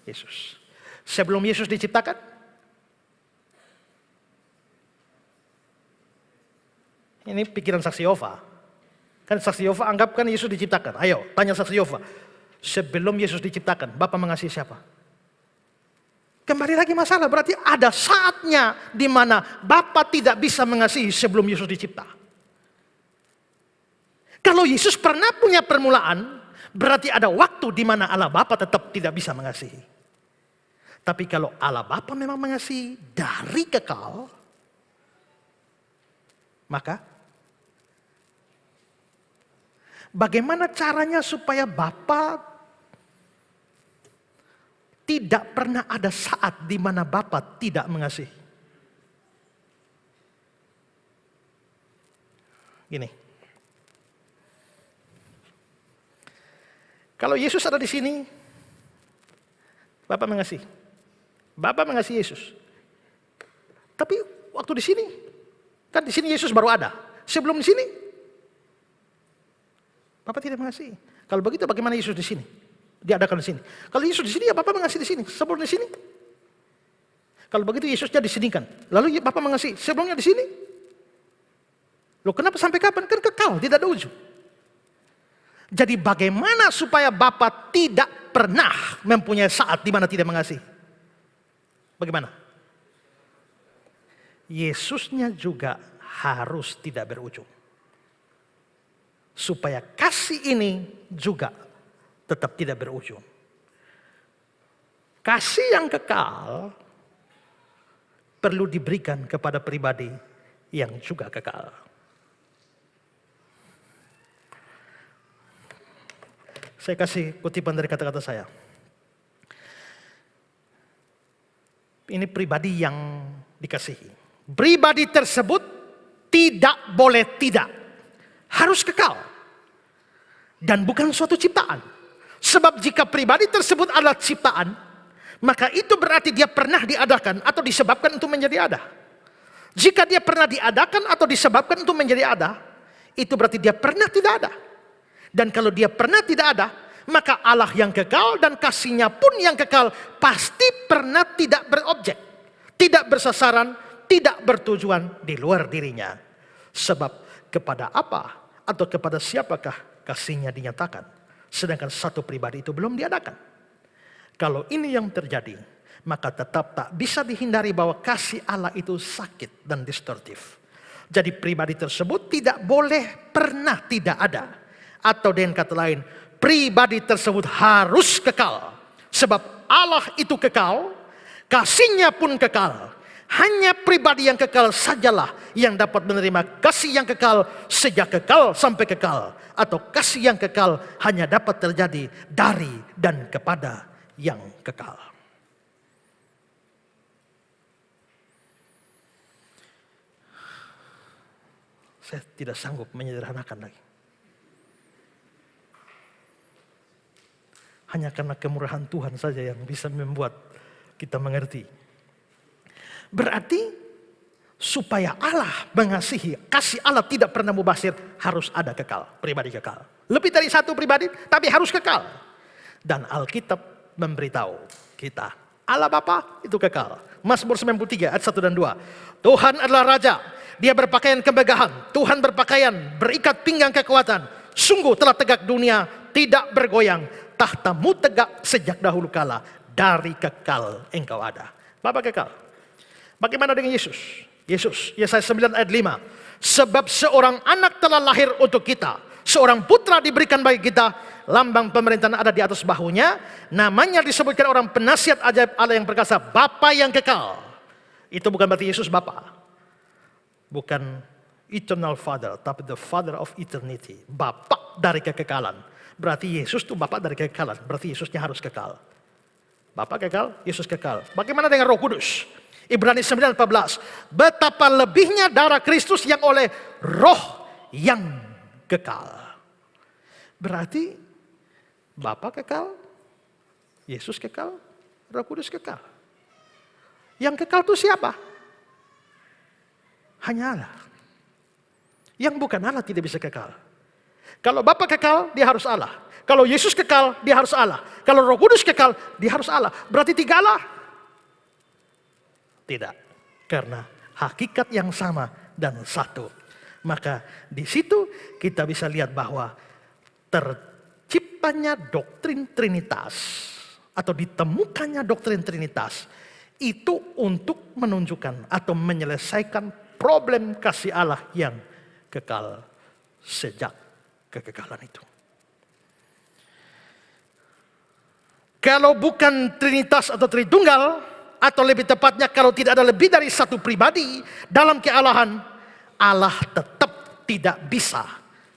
Yesus. Sebelum Yesus diciptakan, ini pikiran saksi Yehova. Kan saksi Yehova anggapkan Yesus diciptakan. Ayo, tanya saksi Yehova. Sebelum Yesus diciptakan, Bapa mengasihi siapa? Kembali lagi masalah, berarti ada saatnya di mana Bapa tidak bisa mengasihi sebelum Yesus dicipta. Kalau Yesus pernah punya permulaan, berarti ada waktu di mana Allah Bapa tetap tidak bisa mengasihi. Tapi kalau Allah Bapa memang mengasihi dari kekal, maka bagaimana caranya supaya Bapa tidak pernah ada saat di mana Bapa tidak mengasihi? Gini. Kalau Yesus ada di sini, Bapa mengasihi. Bapa mengasihi Yesus. Tapi waktu di sini, kan di sini Yesus baru ada. Sebelum di sini, Bapa tidak mengasihi. Kalau begitu bagaimana Yesus di sini? Diadakan di sini. Kalau Yesus di sini, ya Bapa mengasihi di sini. Sebelum di sini. Kalau begitu Yesusnya disinikan. Lalu Bapa mengasihi. Sebelumnya di sini. Loh kenapa sampai kapan? Kan kekal, tidak ada ujung. Jadi bagaimana supaya Bapa tidak pernah mempunyai saat di mana tidak mengasihi? Bagaimana? Yesusnya juga harus tidak berujung. Supaya kasih ini juga tetap tidak berujung. Kasih yang kekal perlu diberikan kepada pribadi yang juga kekal. Saya kasih kutipan dari kata-kata saya. Ini pribadi yang dikasihi. Pribadi tersebut Tidak boleh tidak. Harus kekal. Dan bukan suatu ciptaan. Sebab jika pribadi tersebut adalah ciptaan, maka itu berarti dia pernah diadakan atau disebabkan untuk menjadi ada. Jika dia pernah diadakan atau disebabkan untuk menjadi ada, itu berarti dia pernah tidak ada. Dan kalau dia pernah tidak ada, maka Allah yang kekal dan kasih-Nya pun yang kekal pasti pernah tidak berobjek, tidak bersasaran, tidak bertujuan di luar dirinya. Sebab kepada apa atau kepada siapakah kasih-Nya dinyatakan, sedangkan satu pribadi itu belum diadakan. Kalau ini yang terjadi, maka tetap tak bisa dihindari bahwa kasih Allah itu sakit dan distortif. Jadi pribadi tersebut tidak boleh pernah tidak ada. Atau dengan kata lain, pribadi tersebut harus kekal. Sebab Allah itu kekal, kasih-Nya pun kekal. Hanya pribadi yang kekal sajalah yang dapat menerima kasih yang kekal sejak kekal sampai kekal. Atau kasih yang kekal hanya dapat terjadi dari dan kepada yang kekal. Saya tidak sanggup menyederhanakan lagi. Hanya karena kemurahan Tuhan saja yang bisa membuat kita mengerti. Berarti supaya Allah mengasihi, kasih Allah tidak pernah mubazir, harus ada kekal, pribadi kekal. Lebih dari satu pribadi, tapi harus kekal. Dan Alkitab memberitahu kita, Allah Bapa itu kekal. Mazmur 93 ayat 1 dan 2. Tuhan adalah Raja, Dia berpakaian kemegahan, Tuhan berpakaian berikat pinggang kekuatan. Sungguh telah tegak dunia, tidak bergoyang. Tahtamu tegak sejak dahulu kala, dari kekal engkau ada. Bapa kekal. Bagaimana dengan Yesus? Yesus, Yesaya 9 ayat 5. Sebab seorang anak telah lahir untuk kita, seorang putra diberikan bagi kita, lambang pemerintahan ada di atas bahunya, namanya disebutkan orang penasihat ajaib Allah yang perkasa, Bapa yang kekal. Itu bukan berarti Yesus Bapa. Bukan eternal father, tapi the father of eternity. Bapa dari kekekalan. Berarti Yesus itu Bapa dari kekekalan. Berarti Yesusnya harus kekal. Bapa kekal, Yesus kekal. Bagaimana dengan Roh Kudus? Ibrani 9:14. Betapa lebihnya darah Kristus yang oleh Roh yang kekal. Berarti Bapa kekal, Yesus kekal, Roh Kudus kekal. Yang kekal itu siapa? Hanya Allah. Yang bukan Allah tidak bisa kekal. Kalau Bapa kekal, dia harus Allah. Kalau Yesus kekal, dia harus Allah. Kalau Roh Kudus kekal, dia harus Allah. Berarti tiga Allah? Tidak. Karena hakikat yang sama dan satu. Maka di situ kita bisa lihat bahwa terciptanya doktrin Trinitas atau ditemukannya doktrin Trinitas itu untuk menunjukkan atau menyelesaikan problem kasih Allah yang kekal sejak kekekalan itu. Kalau bukan Trinitas atau Tritunggal, atau lebih tepatnya kalau tidak ada lebih dari satu pribadi dalam kealahan, Allah tetap tidak bisa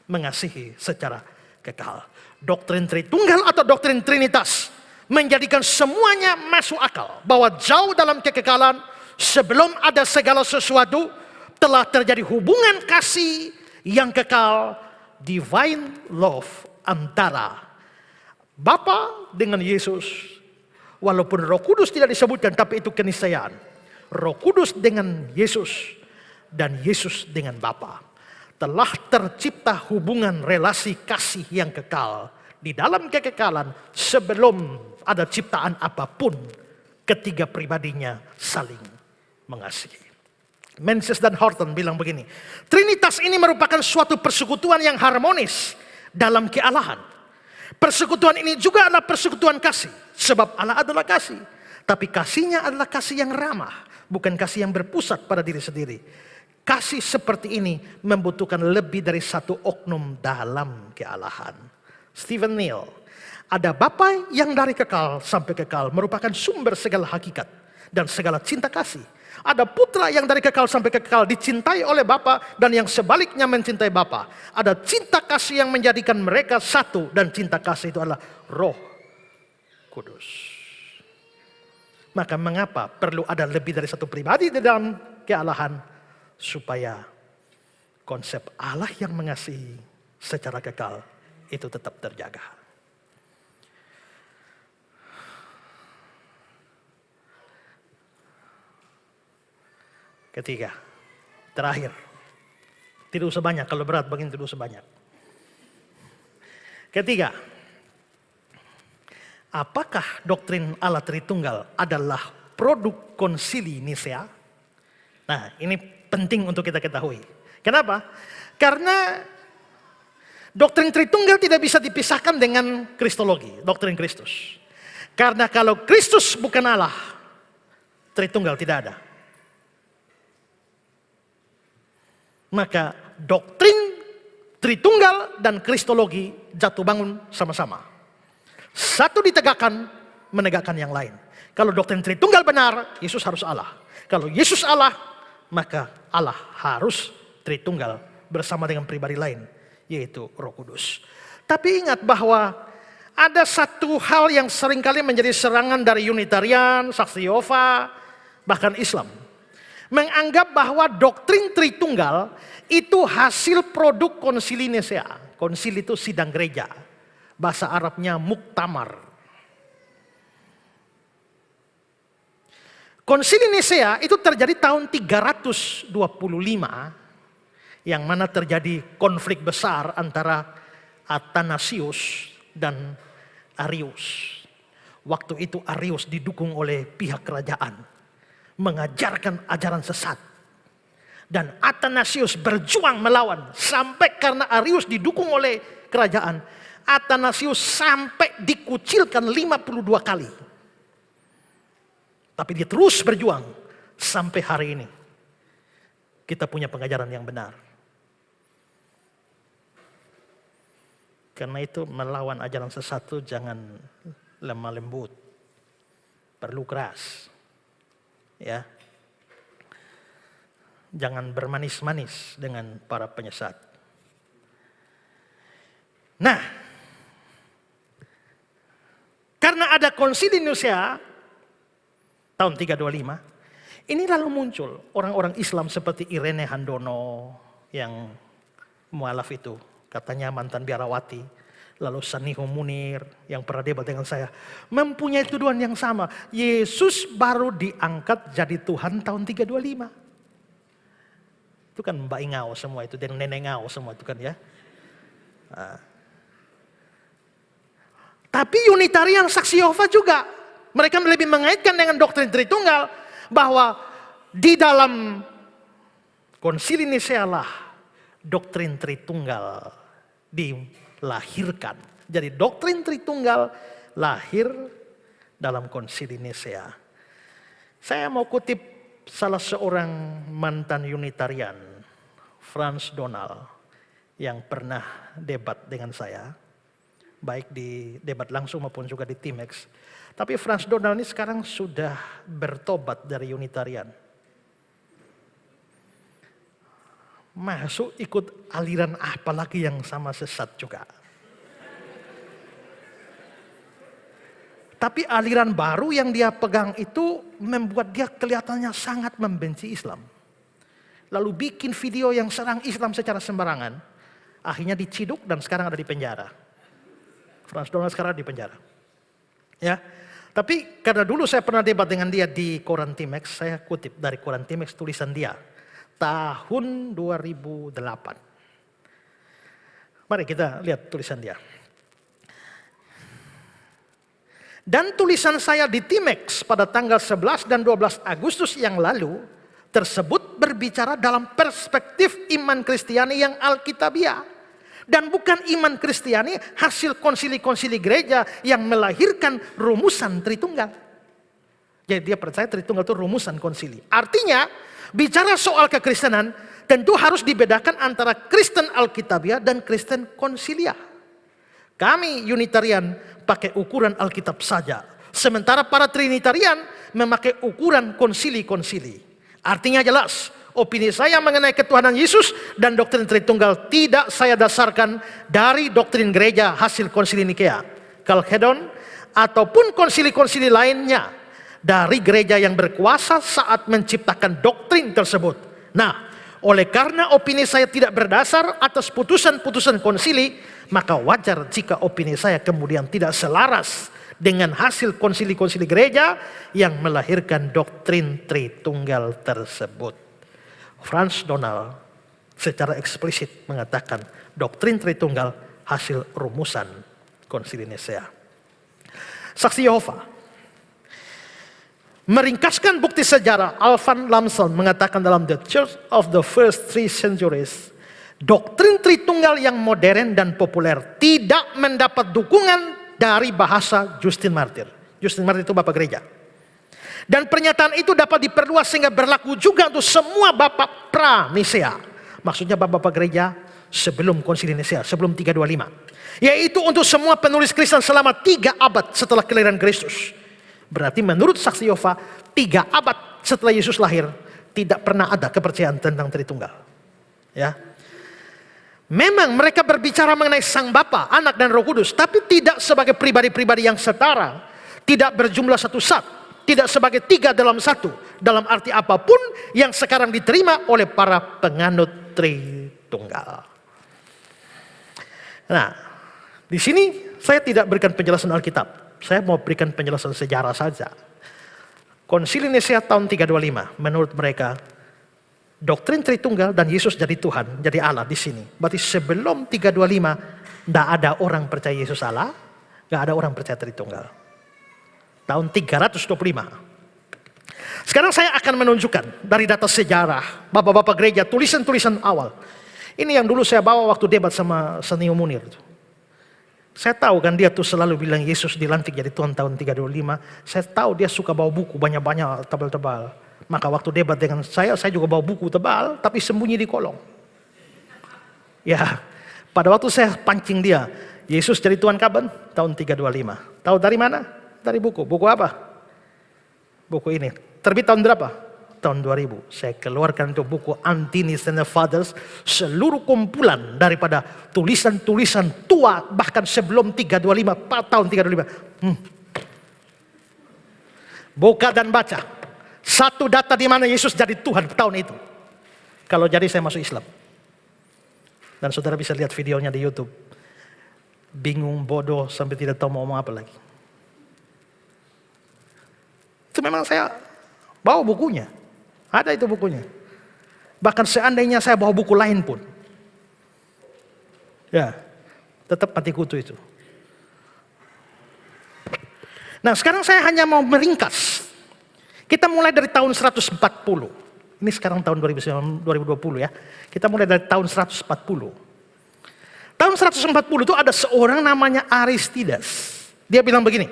mengasihi secara kekal. Doktrin Tritunggal atau doktrin Trinitas menjadikan semuanya masuk akal. Bahwa jauh dalam kekekalan, sebelum ada segala sesuatu, telah terjadi hubungan kasih yang kekal, divine love antara Bapa dengan Yesus. Walaupun Roh Kudus tidak disebutkan, tapi itu keniscayaan. Roh Kudus dengan Yesus dan Yesus dengan Bapa. Telah tercipta hubungan relasi kasih yang kekal di dalam kekekalan sebelum ada ciptaan apapun. Ketiga pribadinya saling mengasihi. Mencius dan Horton bilang begini, Trinitas ini merupakan suatu persekutuan yang harmonis dalam kealahan. Persekutuan ini juga adalah persekutuan kasih. Sebab Allah adalah kasih. Tapi kasih-Nya adalah kasih yang ramah. Bukan kasih yang berpusat pada diri sendiri. Kasih seperti ini membutuhkan lebih dari satu oknum dalam kealahan. Stephen Neal. Ada Bapa yang dari kekal sampai kekal merupakan sumber segala hakikat dan segala cinta kasih. Ada putra yang dari kekal sampai kekal dicintai oleh Bapa dan yang sebaliknya mencintai Bapa. Ada cinta kasih yang menjadikan mereka satu dan cinta kasih itu adalah Roh Kudus. Maka mengapa perlu ada lebih dari satu pribadi di dalam kealahan supaya konsep Allah yang mengasihi secara kekal itu tetap terjaga. Ketiga, terakhir. Tidak usah banyak, kalau berat begini tidak usah banyak. Ketiga, apakah doktrin Allah Tritunggal adalah produk konsili Nisea? Nah, ini penting untuk kita ketahui. Kenapa? Karena doktrin Tritunggal tidak bisa dipisahkan dengan Kristologi, doktrin Kristus. Karena kalau Kristus bukan Allah, Tritunggal tidak ada. Maka doktrin Tritunggal dan Kristologi jatuh bangun sama-sama. Satu ditegakkan, menegakkan yang lain. Kalau doktrin Tritunggal benar, Yesus harus Allah. Kalau Yesus Allah, maka Allah harus Tritunggal bersama dengan pribadi lain, yaitu Roh Kudus. Tapi ingat bahwa ada satu hal yang seringkali menjadi serangan dari Unitarian, Saksi Yehova, bahkan Islam. Menganggap bahwa doktrin Tritunggal itu hasil produk konsili Nisea. Konsili itu sidang gereja. Bahasa Arabnya muktamar. Konsili Nisea itu terjadi tahun 325, yang mana terjadi konflik besar antara Athanasius dan Arius. Waktu itu Arius didukung oleh pihak kerajaan, mengajarkan ajaran sesat. Dan Athanasius berjuang melawan, sampai karena Arius didukung oleh kerajaan, Athanasius sampai dikucilkan 52 kali. Tapi dia terus berjuang sampai hari ini. Kita punya pengajaran yang benar. Karena itu melawan ajaran sesat itu jangan lemah lembut. Perlu keras. Ya. Jangan bermanis-manis dengan para penyesat. Nah, karena ada konsili Nisea tahun 325, ini lalu muncul orang-orang Islam seperti Irene Handono yang mualaf itu, katanya mantan biarawati, lalu Saniho Munir yang pernah debat dengan saya, mempunyai tuduhan yang sama. Yesus baru diangkat jadi Tuhan tahun 325. Itu kan Mbak Ingau semua itu, dan Nenek Ngau semua itu kan ya. Tapi Unitarian Saksi Yehova juga, mereka lebih mengaitkan dengan doktrin Tritunggal, bahwa di dalam konsili Nisea lah doktrin Tritunggal dilahirkan. Jadi doktrin Tritunggal lahir dalam konsili Nisea. Saya mau kutip salah seorang mantan Unitarian, Frans Donald, yang pernah debat dengan saya, baik di debat langsung maupun juga di Timex. Tapi Frans Donald ini sekarang sudah bertobat dari Unitarian. Masuk ikut aliran apa lagi yang sama sesat juga. Tapi aliran baru yang dia pegang itu membuat dia kelihatannya sangat membenci Islam. Lalu bikin video yang serang Islam secara sembarangan. Akhirnya diciduk dan sekarang ada di penjara. Frans Donald sekarang di penjara. Ya, tapi karena dulu saya pernah debat dengan dia di koran Timex, saya kutip dari koran Timex tulisan dia. Tahun 2008. Mari kita lihat tulisan dia. Dan tulisan saya di Timex pada tanggal 11 dan 12 Agustus yang lalu tersebut berbicara dalam perspektif iman Kristiani yang Alkitabiah. Dan bukan iman Kristiani hasil konsili-konsili gereja yang melahirkan rumusan Tritunggal. Jadi dia percaya Tritunggal itu rumusan konsili. Artinya bicara soal kekristenan tentu harus dibedakan antara Kristen Alkitabiah dan Kristen konsilia. Kami Unitarian pakai ukuran Alkitab saja. Sementara para Trinitarian memakai ukuran konsili-konsili. Artinya jelas, opini saya mengenai ketuhanan Yesus dan doktrin Tritunggal tidak saya dasarkan dari doktrin gereja hasil konsili Nikea, Chalcedon, ataupun konsili-konsili lainnya dari gereja yang berkuasa saat menciptakan doktrin tersebut. Nah, Oleh karena opini saya tidak berdasar atas putusan-putusan konsili, maka wajar jika opini saya kemudian tidak selaras dengan hasil konsili-konsili gereja yang melahirkan doktrin Tritunggal tersebut. Franz Donald secara eksplisit mengatakan doktrin Tritunggal hasil rumusan konsili Nisea. Saksi Yehova meringkaskan bukti sejarah. Alvan Lamson mengatakan dalam The Church of the First Three Centuries, doktrin Tritunggal yang modern dan populer tidak mendapat dukungan dari bahasa Justin Martyr. Justin Martyr itu Bapak Gereja. Dan pernyataan itu dapat diperluas sehingga berlaku juga untuk semua Bapak pra-Nisea. Maksudnya Bapak Gereja sebelum konsili Nisea, sebelum 325. Yaitu untuk semua penulis Kristen selama 3 abad setelah kelahiran Kristus. Berarti menurut saksi Yehova, 3 abad setelah Yesus lahir, tidak pernah ada kepercayaan tentang Tritunggal. Ya. Memang mereka berbicara mengenai Sang Bapa, Anak dan Roh Kudus, tapi tidak sebagai pribadi-pribadi yang setara, tidak berjumlah satu zat, tidak sebagai 3 dalam 1, dalam arti apapun yang sekarang diterima oleh para penganut Tritunggal. Nah, di sini saya tidak berikan penjelasan Alkitab. Saya mau berikan penjelasan sejarah saja. Konsili Nisea tahun 325, menurut mereka doktrin Tritunggal dan Yesus jadi Tuhan, jadi Allah di sini. Berarti sebelum 325 tidak ada orang percaya Yesus Allah, nggak ada orang percaya Tritunggal. Tahun 325. Sekarang saya akan menunjukkan dari data sejarah, Bapak-bapak gereja, tulisan-tulisan awal. Ini yang dulu saya bawa waktu debat sama Senio Munir. Saya tahu kan dia tuh selalu bilang Yesus dilantik jadi Tuhan tahun 325. Saya tahu dia suka bawa buku banyak-banyak tebal-tebal. Maka waktu debat dengan saya juga bawa buku tebal tapi sembunyi di kolong. Ya, pada waktu saya pancing dia, Yesus jadi Tuhan kapan? Tahun 325. Tahu dari mana? Dari buku. Buku apa? Buku ini. Terbit tahun berapa? Tahun 2000. Saya keluarkan itu buku Anti-Nicene Fathers, seluruh kumpulan daripada tulisan-tulisan tua bahkan sebelum 325, tahun 325. Buka dan baca. Satu data di mana Yesus jadi Tuhan tahun itu. Kalau jadi saya masuk Islam. Dan saudara bisa lihat videonya di YouTube. Bingung, bodoh, sampai tidak tahu mau ngomong apa lagi. Itu memang saya bawa bukunya. Ada itu bukunya. Bahkan seandainya saya bawa buku lain pun. Ya, tetap mati kutu itu. Nah sekarang saya hanya mau meringkas. Kita mulai dari tahun 140. Ini sekarang tahun 2020 ya. Kita mulai dari tahun 140. Tahun 140 itu ada seorang namanya Aristides. Dia bilang begini.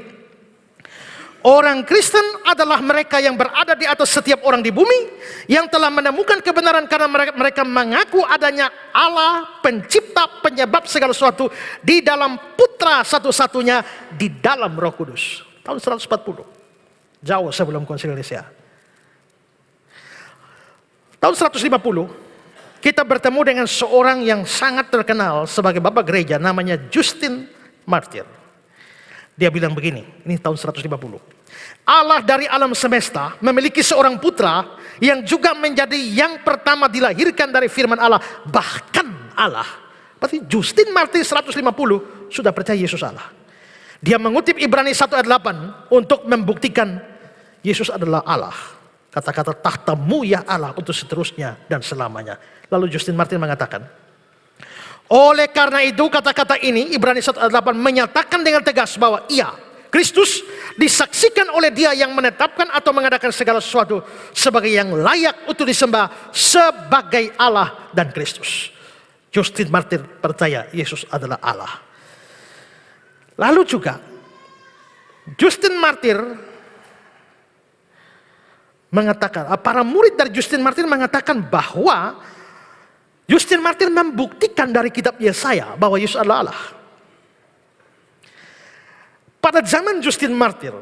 Orang Kristen adalah mereka yang berada di atas setiap orang di bumi, yang telah menemukan kebenaran karena mereka mengaku adanya Allah, pencipta, penyebab segala sesuatu, di dalam Putra satu-satunya, di dalam Roh Kudus. Tahun 140. Jauh sebelum konsili Nisea. Tahun 150, kita bertemu dengan seorang yang sangat terkenal sebagai Bapak Gereja, namanya Justin Martyr. Dia bilang begini, ini tahun 150. Allah dari alam semesta memiliki seorang putra yang juga menjadi yang pertama dilahirkan dari firman Allah. Bahkan Allah. Berarti Justin Martyr 150 sudah percaya Yesus Allah. Dia mengutip Ibrani 1 ayat 8 untuk membuktikan Yesus adalah Allah. Kata-kata tahtamu ya Allah untuk seterusnya dan selamanya. Lalu Justin Martyr mengatakan, oleh karena itu kata-kata ini Ibrani 1 ayat 8 menyatakan dengan tegas bahwa ia, Kristus, disaksikan oleh dia yang menetapkan atau mengadakan segala sesuatu sebagai yang layak untuk disembah sebagai Allah dan Kristus. Justin Martyr percaya Yesus adalah Allah. Lalu juga Justin Martyr mengatakan, para murid dari Justin Martyr mengatakan bahwa Justin Martyr membuktikan dari kitab Yesaya bahwa Yesus adalah Allah. Pada zaman Justin Martyr,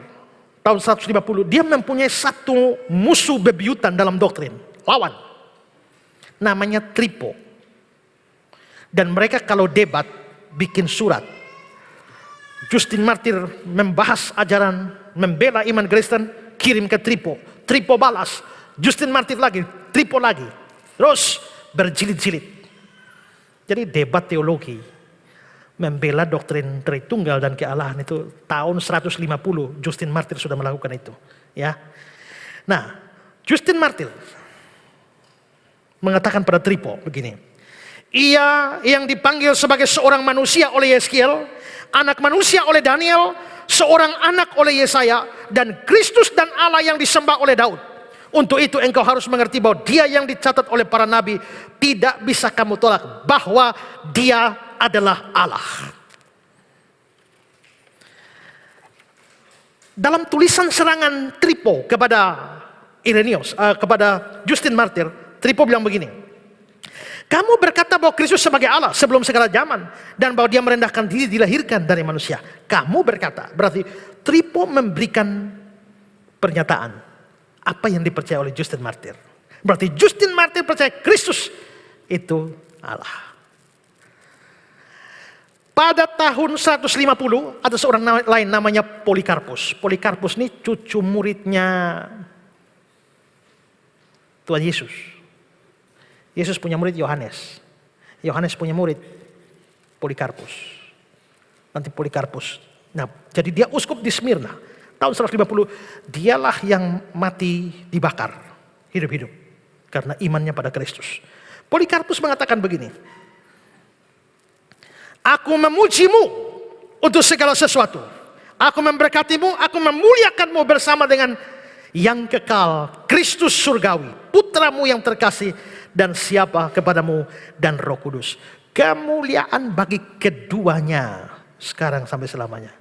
tahun 150, dia mempunyai satu musuh bebuyutan dalam doktrin, lawan. Namanya Tripo. Dan mereka kalau debat, bikin surat. Justin Martyr membahas ajaran, membela iman Kristen, kirim ke Tripo. Tripo balas, Justin Martyr lagi, Tripo lagi. Terus berjilid-jilid. Jadi debat teologi membela doktrin Tritunggal dan kealahan itu tahun 150 Justin Martyr sudah melakukan itu, ya. Nah, Justin Martyr mengatakan pada Trippo begini. Ia yang dipanggil sebagai seorang manusia oleh Yeskiel, anak manusia oleh Daniel, seorang anak oleh Yesaya, dan Kristus dan Allah yang disembah oleh Daud. Untuk itu engkau harus mengerti bahwa dia yang dicatat oleh para nabi tidak bisa kamu tolak, bahwa dia adalah Allah. Dalam tulisan serangan Trippo kepada Irenaeus, kepada Justin Martyr, Trippo bilang begini. Kamu berkata bahwa Kristus sebagai Allah sebelum segala zaman, dan bahwa dia merendahkan diri dilahirkan dari manusia. Kamu berkata, berarti Trippo memberikan pernyataan apa yang dipercaya oleh Justin Martyr. Berarti Justin Martyr percaya Kristus itu Allah. Pada tahun 150 ada seorang lain namanya Polikarpus. Polikarpus ini cucu muridnya Tuhan Yesus. Yesus punya murid Yohanes. Yohanes punya murid Polikarpus. Nanti Polikarpus. Nah, jadi dia uskup di Smyrna. Tahun 150 dialah yang mati dibakar hidup-hidup karena imannya pada Kristus. Polikarpus mengatakan begini. Aku memujimu untuk segala sesuatu. Aku memberkatimu, aku memuliakanmu bersama dengan yang kekal, Kristus surgawi, putramu yang terkasih, dan siapa kepadamu dan Roh Kudus. Kemuliaan bagi keduanya sekarang sampai selamanya.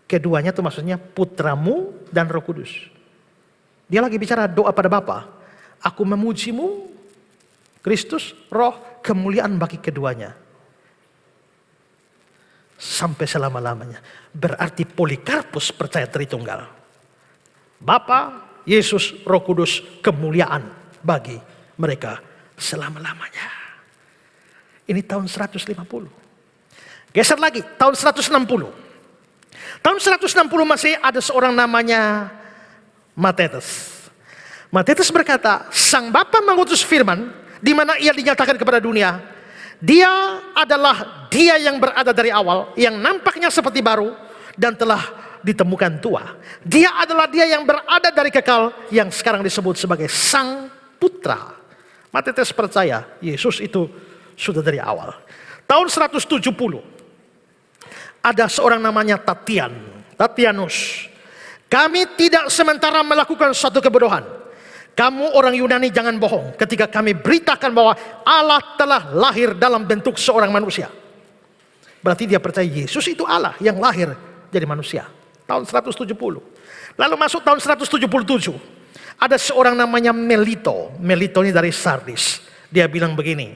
Keduanya itu maksudnya putramu dan Roh Kudus. Dia lagi bicara doa pada Bapa. Aku memujimu, Kristus, Roh, kemuliaan bagi keduanya. Sampai selama-lamanya. Berarti Polikarpus percaya Tritunggal. Bapa, Yesus, Roh Kudus, kemuliaan bagi mereka selama-lamanya. Ini tahun 150. Geser lagi, tahun 160. Tahun 160 masih ada seorang namanya Matetes. Matetes berkata, Sang Bapa mengutus firman, di mana ia dinyatakan kepada dunia. Dia adalah dia yang berada dari awal, yang nampaknya seperti baru dan telah ditemukan tua. Dia adalah dia yang berada dari kekal, yang sekarang disebut sebagai Sang Putra. Matetes percaya Yesus itu sudah dari awal. Tahun 170 ada seorang namanya Tatianus. Kami tidak sementara melakukan suatu kebodohan. Kamu orang Yunani jangan bohong ketika kami beritakan bahwa Allah telah lahir dalam bentuk seorang manusia. Berarti dia percaya Yesus itu Allah yang lahir jadi manusia. Tahun 170. Lalu masuk tahun 177. Ada seorang namanya Melito. Melito ini dari Sardis. Dia bilang begini.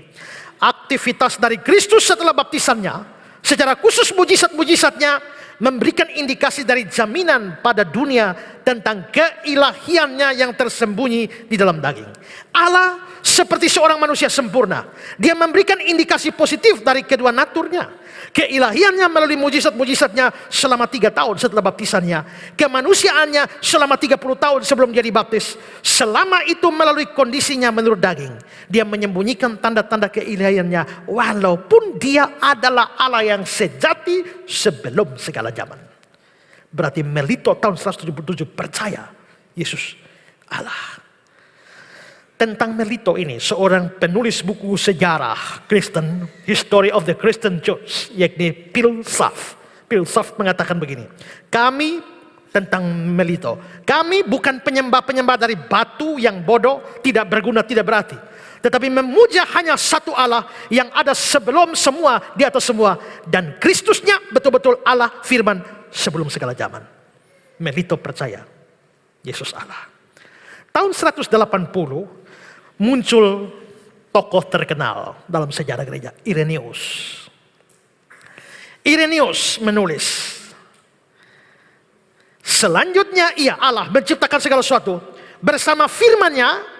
Aktivitas dari Kristus setelah baptisannya, secara khusus mujizat-mujizatnya, memberikan indikasi dari jaminan pada dunia tentang keilahiannya yang tersembunyi di dalam daging. Allah seperti seorang manusia sempurna. Dia memberikan indikasi positif dari kedua naturnya. Keilahiannya melalui mujizat-mujizatnya selama 3 tahun setelah baptisannya. Kemanusiaannya selama 30 tahun sebelum dia dibaptis. Selama itu melalui kondisinya menurut daging. Dia menyembunyikan tanda-tanda keilahiannya. Walaupun dia adalah Allah yang sejati sebelum segala zaman. Berarti Melito tahun 177 percaya Yesus Allah. Tentang Melito ini, seorang penulis buku sejarah Kristen, History of the Christian Church, yakni Pilsaf. Pilsaf mengatakan begini, kami tentang Melito, kami bukan penyembah-penyembah dari batu yang bodoh, tidak berguna, tidak berarti. Tetapi memuja hanya satu Allah yang ada sebelum semua, di atas semua. Dan Kristusnya betul-betul Allah firman sebelum segala zaman. Melito percaya Yesus Allah. Tahun 180 muncul tokoh terkenal dalam sejarah gereja, Irenaeus. Irenaeus menulis, selanjutnya ia Allah menciptakan segala sesuatu bersama firman-Nya.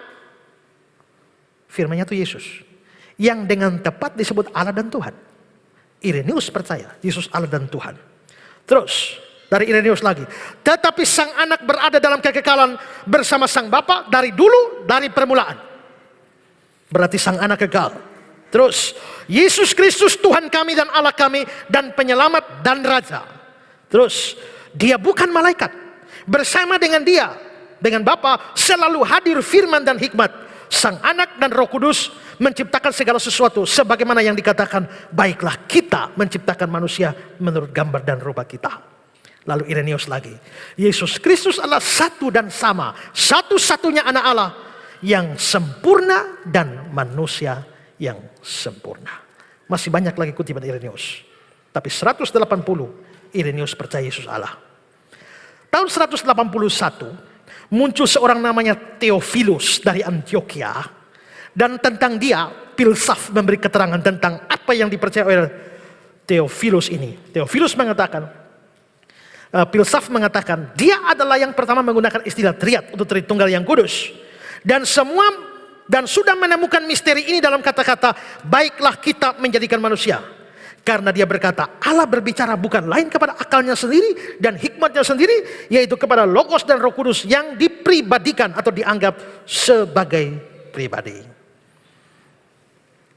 Firman-Nya itu Yesus, yang dengan tepat disebut Allah dan Tuhan. Irenaeus percaya Yesus Allah dan Tuhan. Terus dari Irenaeus lagi, tetapi sang anak berada dalam kekekalan bersama sang Bapa dari dulu, dari permulaan. berarti sang anak kekal. Terus, Yesus Kristus Tuhan kami dan Allah kami dan penyelamat dan raja. Terus, dia bukan malaikat. Bersama dengan dia, dengan Bapa selalu hadir firman dan hikmat. Sang anak dan Roh Kudus menciptakan segala sesuatu sebagaimana yang dikatakan, baiklah kita menciptakan manusia menurut gambar dan rupa kita. Lalu Irenaeus lagi, Yesus Kristus adalah satu dan sama, satu-satunya anak Allah yang sempurna dan manusia yang sempurna. Masih banyak lagi kutipan Irenaeus. Tapi 180 Irenaeus percaya Yesus Allah. Tahun 181 muncul seorang namanya Theophilus dari Antioquia. Dan tentang dia Filsaf memberi keterangan tentang apa yang dipercaya oleh Theophilus ini. Theophilus mengatakan, Filsaf mengatakan dia adalah yang pertama menggunakan istilah triad untuk Tritunggal yang kudus. Dan sudah menemukan misteri ini dalam kata-kata, baiklah kita menjadikan manusia. Karena dia berkata, Allah berbicara bukan lain kepada akalnya sendiri dan hikmatnya sendiri, yaitu kepada Logos dan Roh Kudus yang dipribadikan atau dianggap sebagai pribadi.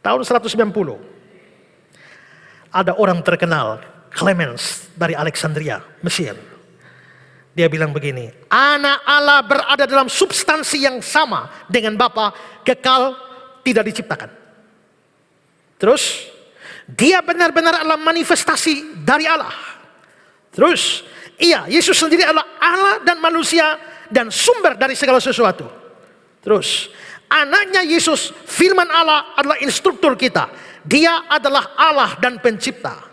Tahun 190, ada orang terkenal, Clemens dari Alexandria, Mesir. Dia bilang begini, anak Allah berada dalam substansi yang sama dengan Bapa, kekal, tidak diciptakan. Terus, dia benar-benar adalah manifestasi dari Allah. Terus, Yesus sendiri adalah Allah dan manusia dan sumber dari segala sesuatu. Terus, anaknya Yesus, firman Allah adalah instruktur kita. Dia adalah Allah dan pencipta.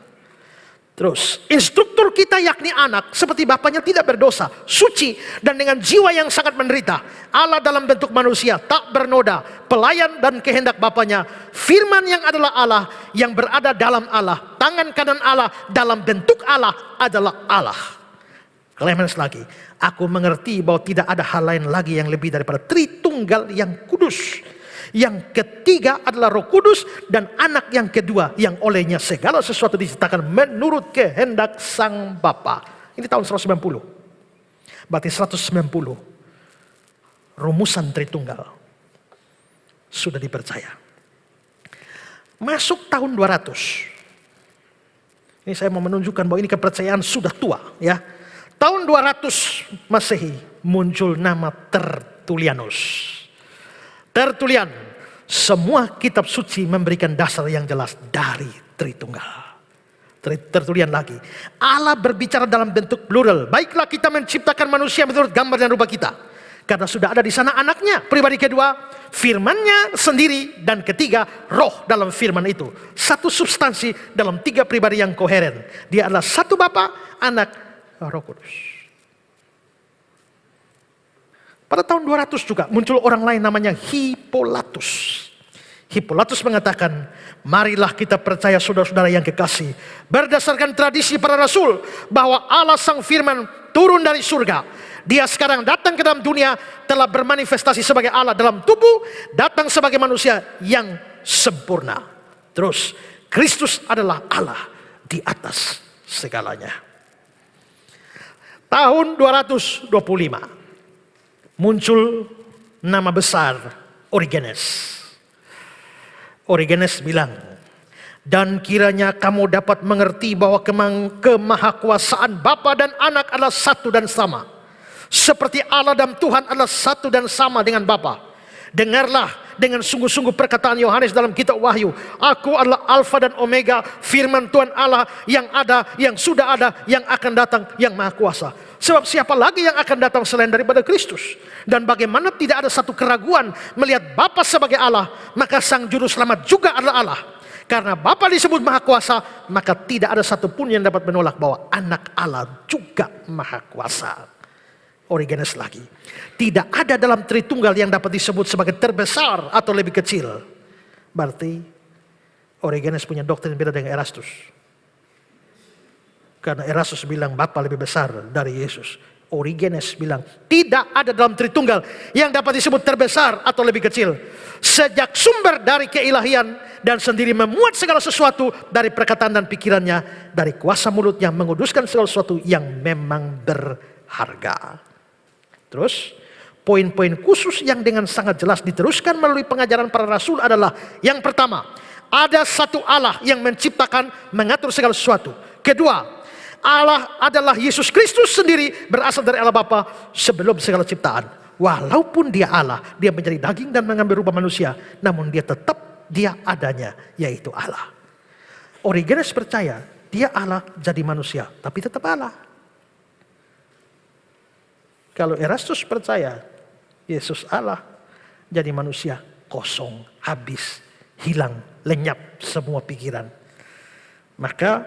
Terus, instruktur kita yakni anak, seperti bapaknya tidak berdosa, suci, dan dengan jiwa yang sangat menderita. Allah dalam bentuk manusia, tak bernoda, pelayan dan kehendak bapaknya. Firman yang adalah Allah, yang berada dalam Allah, tangan kanan Allah, dalam bentuk Allah adalah Allah. Clemens lagi, aku mengerti bahwa tidak ada hal lain lagi yang lebih daripada Tritunggal yang kudus. Yang ketiga adalah Roh Kudus dan anak yang kedua yang olehnya segala sesuatu diciptakan menurut kehendak Sang Bapa. Ini tahun 190. Berarti 190 rumusan Tritunggal sudah dipercaya. Masuk tahun 200. Ini saya mau menunjukkan bahwa ini kepercayaan sudah tua, ya. Tahun 200 Masehi muncul nama Tertullianus. Tertullian, semua kitab suci memberikan dasar yang jelas dari Tritunggal. Tertullian lagi, Allah berbicara dalam bentuk plural. Baiklah kita menciptakan manusia menurut gambar dan rupa kita. Karena sudah ada di sana anaknya, pribadi kedua, firmannya sendiri, dan ketiga, roh dalam firman itu. Satu substansi dalam tiga pribadi yang koheren. Dia adalah satu Bapa, Anak, Roh Kudus. Pada tahun 200 juga muncul orang lain namanya Hippolytus. Hippolytus mengatakan, marilah kita percaya saudara-saudara yang kekasih, berdasarkan tradisi para rasul, bahwa Allah Sang Firman turun dari surga. Dia sekarang datang ke dalam dunia, telah bermanifestasi sebagai Allah dalam tubuh, datang sebagai manusia yang sempurna. Terus, Kristus adalah Allah di atas segalanya. Tahun 225. Muncul nama besar Origenes. Origenes bilang, dan kiranya kamu dapat mengerti bahwa kemahakuasaan Bapa dan Anak adalah satu dan sama. Seperti Allah dan Tuhan adalah satu dan sama dengan Bapa. Dengarlah dengan sungguh-sungguh perkataan Yohanes dalam kitab Wahyu. Aku adalah Alfa dan Omega, firman Tuhan Allah yang ada, yang sudah ada, yang akan datang, yang maha kuasa. Sebab siapa lagi yang akan datang selain daripada Kristus? Dan bagaimana tidak ada satu keraguan melihat Bapa sebagai Allah, maka Sang Juru Selamat juga adalah Allah. Karena Bapa disebut Maha Kuasa, maka tidak ada satupun yang dapat menolak bahwa Anak Allah juga Maha Kuasa. Origenes lagi, tidak ada dalam Tritunggal yang dapat disebut sebagai terbesar atau lebih kecil. Berarti Origenes punya doktrin beda dengan Erastus. Karena Erastus bilang Bapa lebih besar dari Yesus. Origenes bilang tidak ada dalam Tritunggal yang dapat disebut terbesar atau lebih kecil. Sejak sumber dari keilahian dan sendiri memuat segala sesuatu dari perkataan dan pikirannya, dari kuasa mulutnya menguduskan segala sesuatu yang memang berharga. Terus poin-poin khusus yang dengan sangat jelas diteruskan melalui pengajaran para rasul adalah, yang pertama, ada satu Allah yang menciptakan, mengatur segala sesuatu. Kedua, Allah adalah Yesus Kristus sendiri, berasal dari Allah Bapa sebelum segala ciptaan. Walaupun dia Allah, dia menjadi daging dan mengambil rupa manusia, namun dia tetap dia adanya, yaitu Allah. Origenes percaya dia Allah jadi manusia, tapi tetap Allah. Kalau Erastus percaya Yesus Allah jadi manusia, kosong, habis, hilang, lenyap semua pikiran. Maka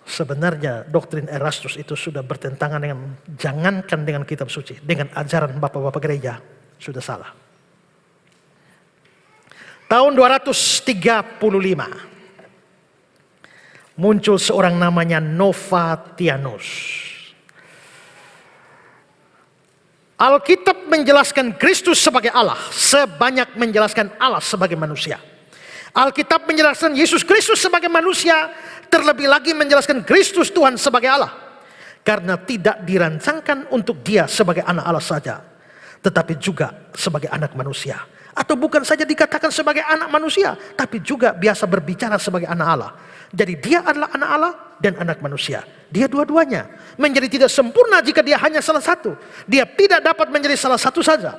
sebenarnya doktrin Erastus itu sudah bertentangan dengan, jangankan dengan kitab suci, dengan ajaran bapak-bapak gereja, sudah salah. Tahun 235 muncul seorang namanya Novatianus. Alkitab menjelaskan Kristus sebagai Allah sebanyak menjelaskan Allah sebagai manusia. Alkitab menjelaskan Yesus Kristus sebagai manusia, terlebih lagi menjelaskan Kristus Tuhan sebagai Allah. Karena tidak dirancangkan untuk dia sebagai anak Allah saja, tetapi juga sebagai anak manusia. Atau bukan saja dikatakan sebagai anak manusia, tapi juga biasa berbicara sebagai anak Allah. Jadi dia adalah anak Allah dan anak manusia. Dia dua-duanya. Menjadi tidak sempurna jika dia hanya salah satu. Dia tidak dapat menjadi salah satu saja.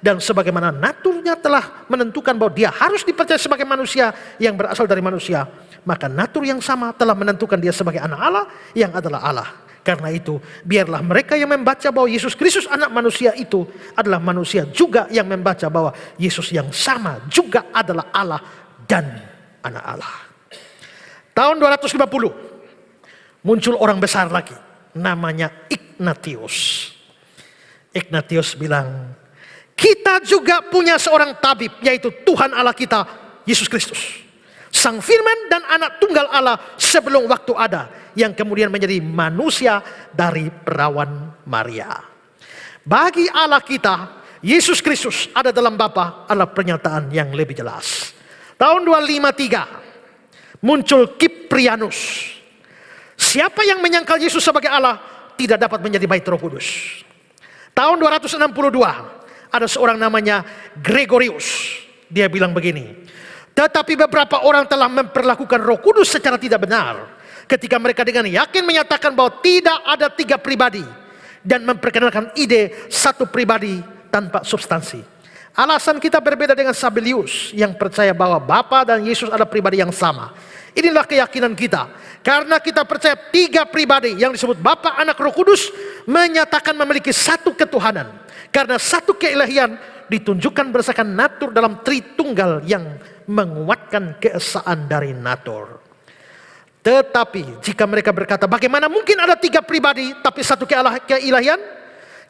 Dan sebagaimana naturnya telah menentukan bahwa dia harus dipercaya sebagai manusia yang berasal dari manusia, maka natur yang sama telah menentukan dia sebagai anak Allah yang adalah Allah. Karena itu, biarlah mereka yang membaca bahwa Yesus Kristus anak manusia itu adalah manusia juga yang membaca bahwa Yesus yang sama juga adalah Allah dan anak Allah. Tahun 250 muncul orang besar lagi, namanya Ignatius. Ignatius bilang, kita juga punya seorang tabib, yaitu Tuhan Allah kita, Yesus Kristus. Sang Firman dan anak tunggal Allah sebelum waktu ada, yang kemudian menjadi manusia dari perawan Maria. Bagi Allah kita, Yesus Kristus ada dalam Bapa adalah pernyataan yang lebih jelas. Tahun 253 muncul Kiprianus. Siapa yang menyangkal Yesus sebagai Allah tidak dapat menjadi bait Roh Kudus. Tahun 262 ada seorang namanya Gregorius. Dia bilang begini, tetapi beberapa orang telah memperlakukan Roh Kudus secara tidak benar ketika mereka dengan yakin menyatakan bahwa tidak ada tiga pribadi dan memperkenalkan ide satu pribadi tanpa substansi. Alasan kita berbeda dengan Sabellius yang percaya bahwa Bapa dan Yesus adalah pribadi yang sama. Inilah keyakinan kita. Karena kita percaya tiga pribadi yang disebut Bapa, Anak, Roh Kudus menyatakan memiliki satu ketuhanan. Karena satu keilahian ditunjukkan berdasarkan natur dalam Tritunggal yang menguatkan keesaan dari natur. Tetapi jika mereka berkata bagaimana mungkin ada tiga pribadi tapi satu keilahian,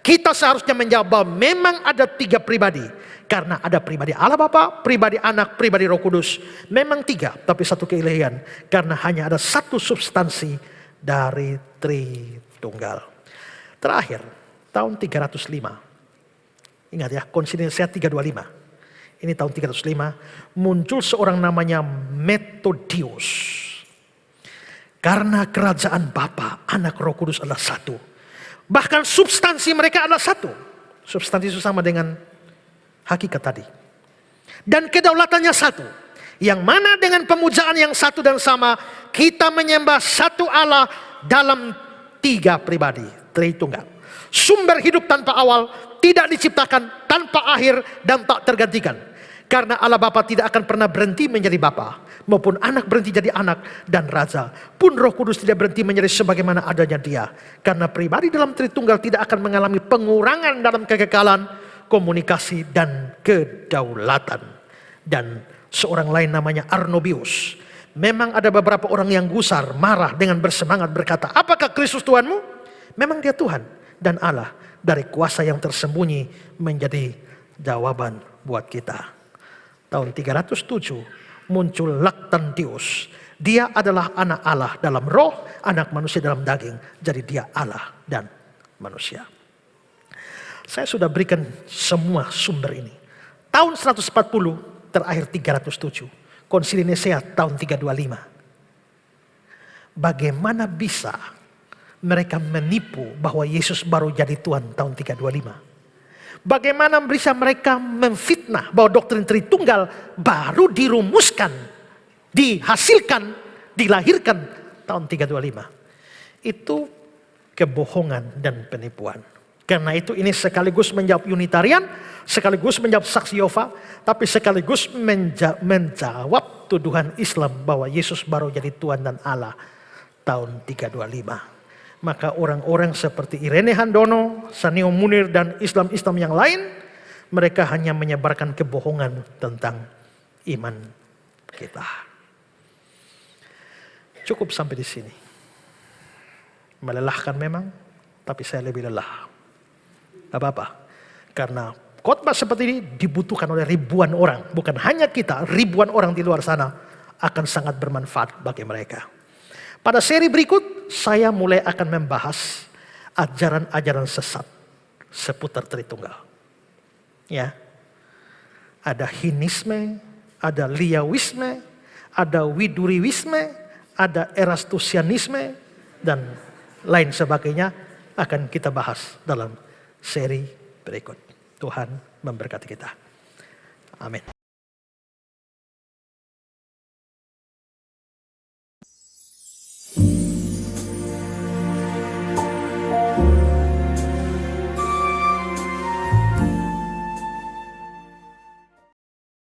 kita seharusnya menjawab bahwa memang ada tiga pribadi. Karena ada pribadi Allah Bapa, pribadi Anak, pribadi Roh Kudus. Memang tiga tapi satu keilahian. Karena hanya ada satu substansi dari Tritunggal. Terakhir tahun 305. Ingat ya, Konsili Nikea 325. Ini tahun 305 muncul seorang namanya Methodius. Karena kerajaan Bapa, Anak, Roh Kudus adalah satu. Bahkan substansi mereka adalah satu. Substansi itu sama dengan hakikat tadi. Dan kedaulatannya satu. Yang mana dengan pemujaan yang satu dan sama, kita menyembah satu Allah dalam tiga pribadi, Tritunggal. Sumber hidup tanpa awal, tidak diciptakan, tanpa akhir dan tak tergantikan. Karena Allah Bapa tidak akan pernah berhenti menjadi Bapa, maupun Anak berhenti jadi Anak dan Raja, pun Roh Kudus tidak berhenti menjadi sebagaimana adanya Dia. Karena pribadi dalam Tritunggal tidak akan mengalami pengurangan dalam kekekalan, komunikasi dan kedaulatan. Dan seorang lain namanya Arnobius. Memang ada beberapa orang yang gusar, marah dengan bersemangat berkata, apakah Kristus Tuhanmu? Memang Dia Tuhan dan Allah. Dari kuasa yang tersembunyi menjadi jawaban buat kita. Tahun 307 muncul Lactantius. Dia adalah anak Allah dalam roh, anak manusia dalam daging. Jadi dia Allah dan manusia. Saya sudah berikan semua sumber ini. Tahun 140 terakhir 307. Konsili Nikea tahun 325. Bagaimana bisa mereka menipu bahwa Yesus baru jadi Tuhan tahun 325? Bagaimana bisa mereka memfitnah bahwa doktrin Tritunggal baru dirumuskan, dihasilkan, dilahirkan tahun 325. Itu kebohongan dan penipuan. Karena itu ini sekaligus menjawab Unitarian, sekaligus menjawab Saksi Yehova, tapi sekaligus menjawab tuduhan Islam bahwa Yesus baru jadi Tuhan dan Allah tahun 325. Maka orang-orang seperti Irene Handono, Sanio Munir, dan Islam-Islam yang lain, mereka hanya menyebarkan kebohongan tentang iman kita. Cukup sampai di sini. Melelahkan memang, tapi saya lebih lelah. Gak apa-apa. Karena khotbah seperti ini dibutuhkan oleh ribuan orang. Bukan hanya kita, ribuan orang di luar sana akan sangat bermanfaat bagi mereka. Pada seri berikut, saya mulai akan membahas ajaran-ajaran sesat seputar Tritunggal. Ya, ada Hinisme, ada Liawisme, ada Widuriwisme, ada Erastusianisme, dan lain sebagainya akan kita bahas dalam seri berikut. Tuhan memberkati kita. Amin.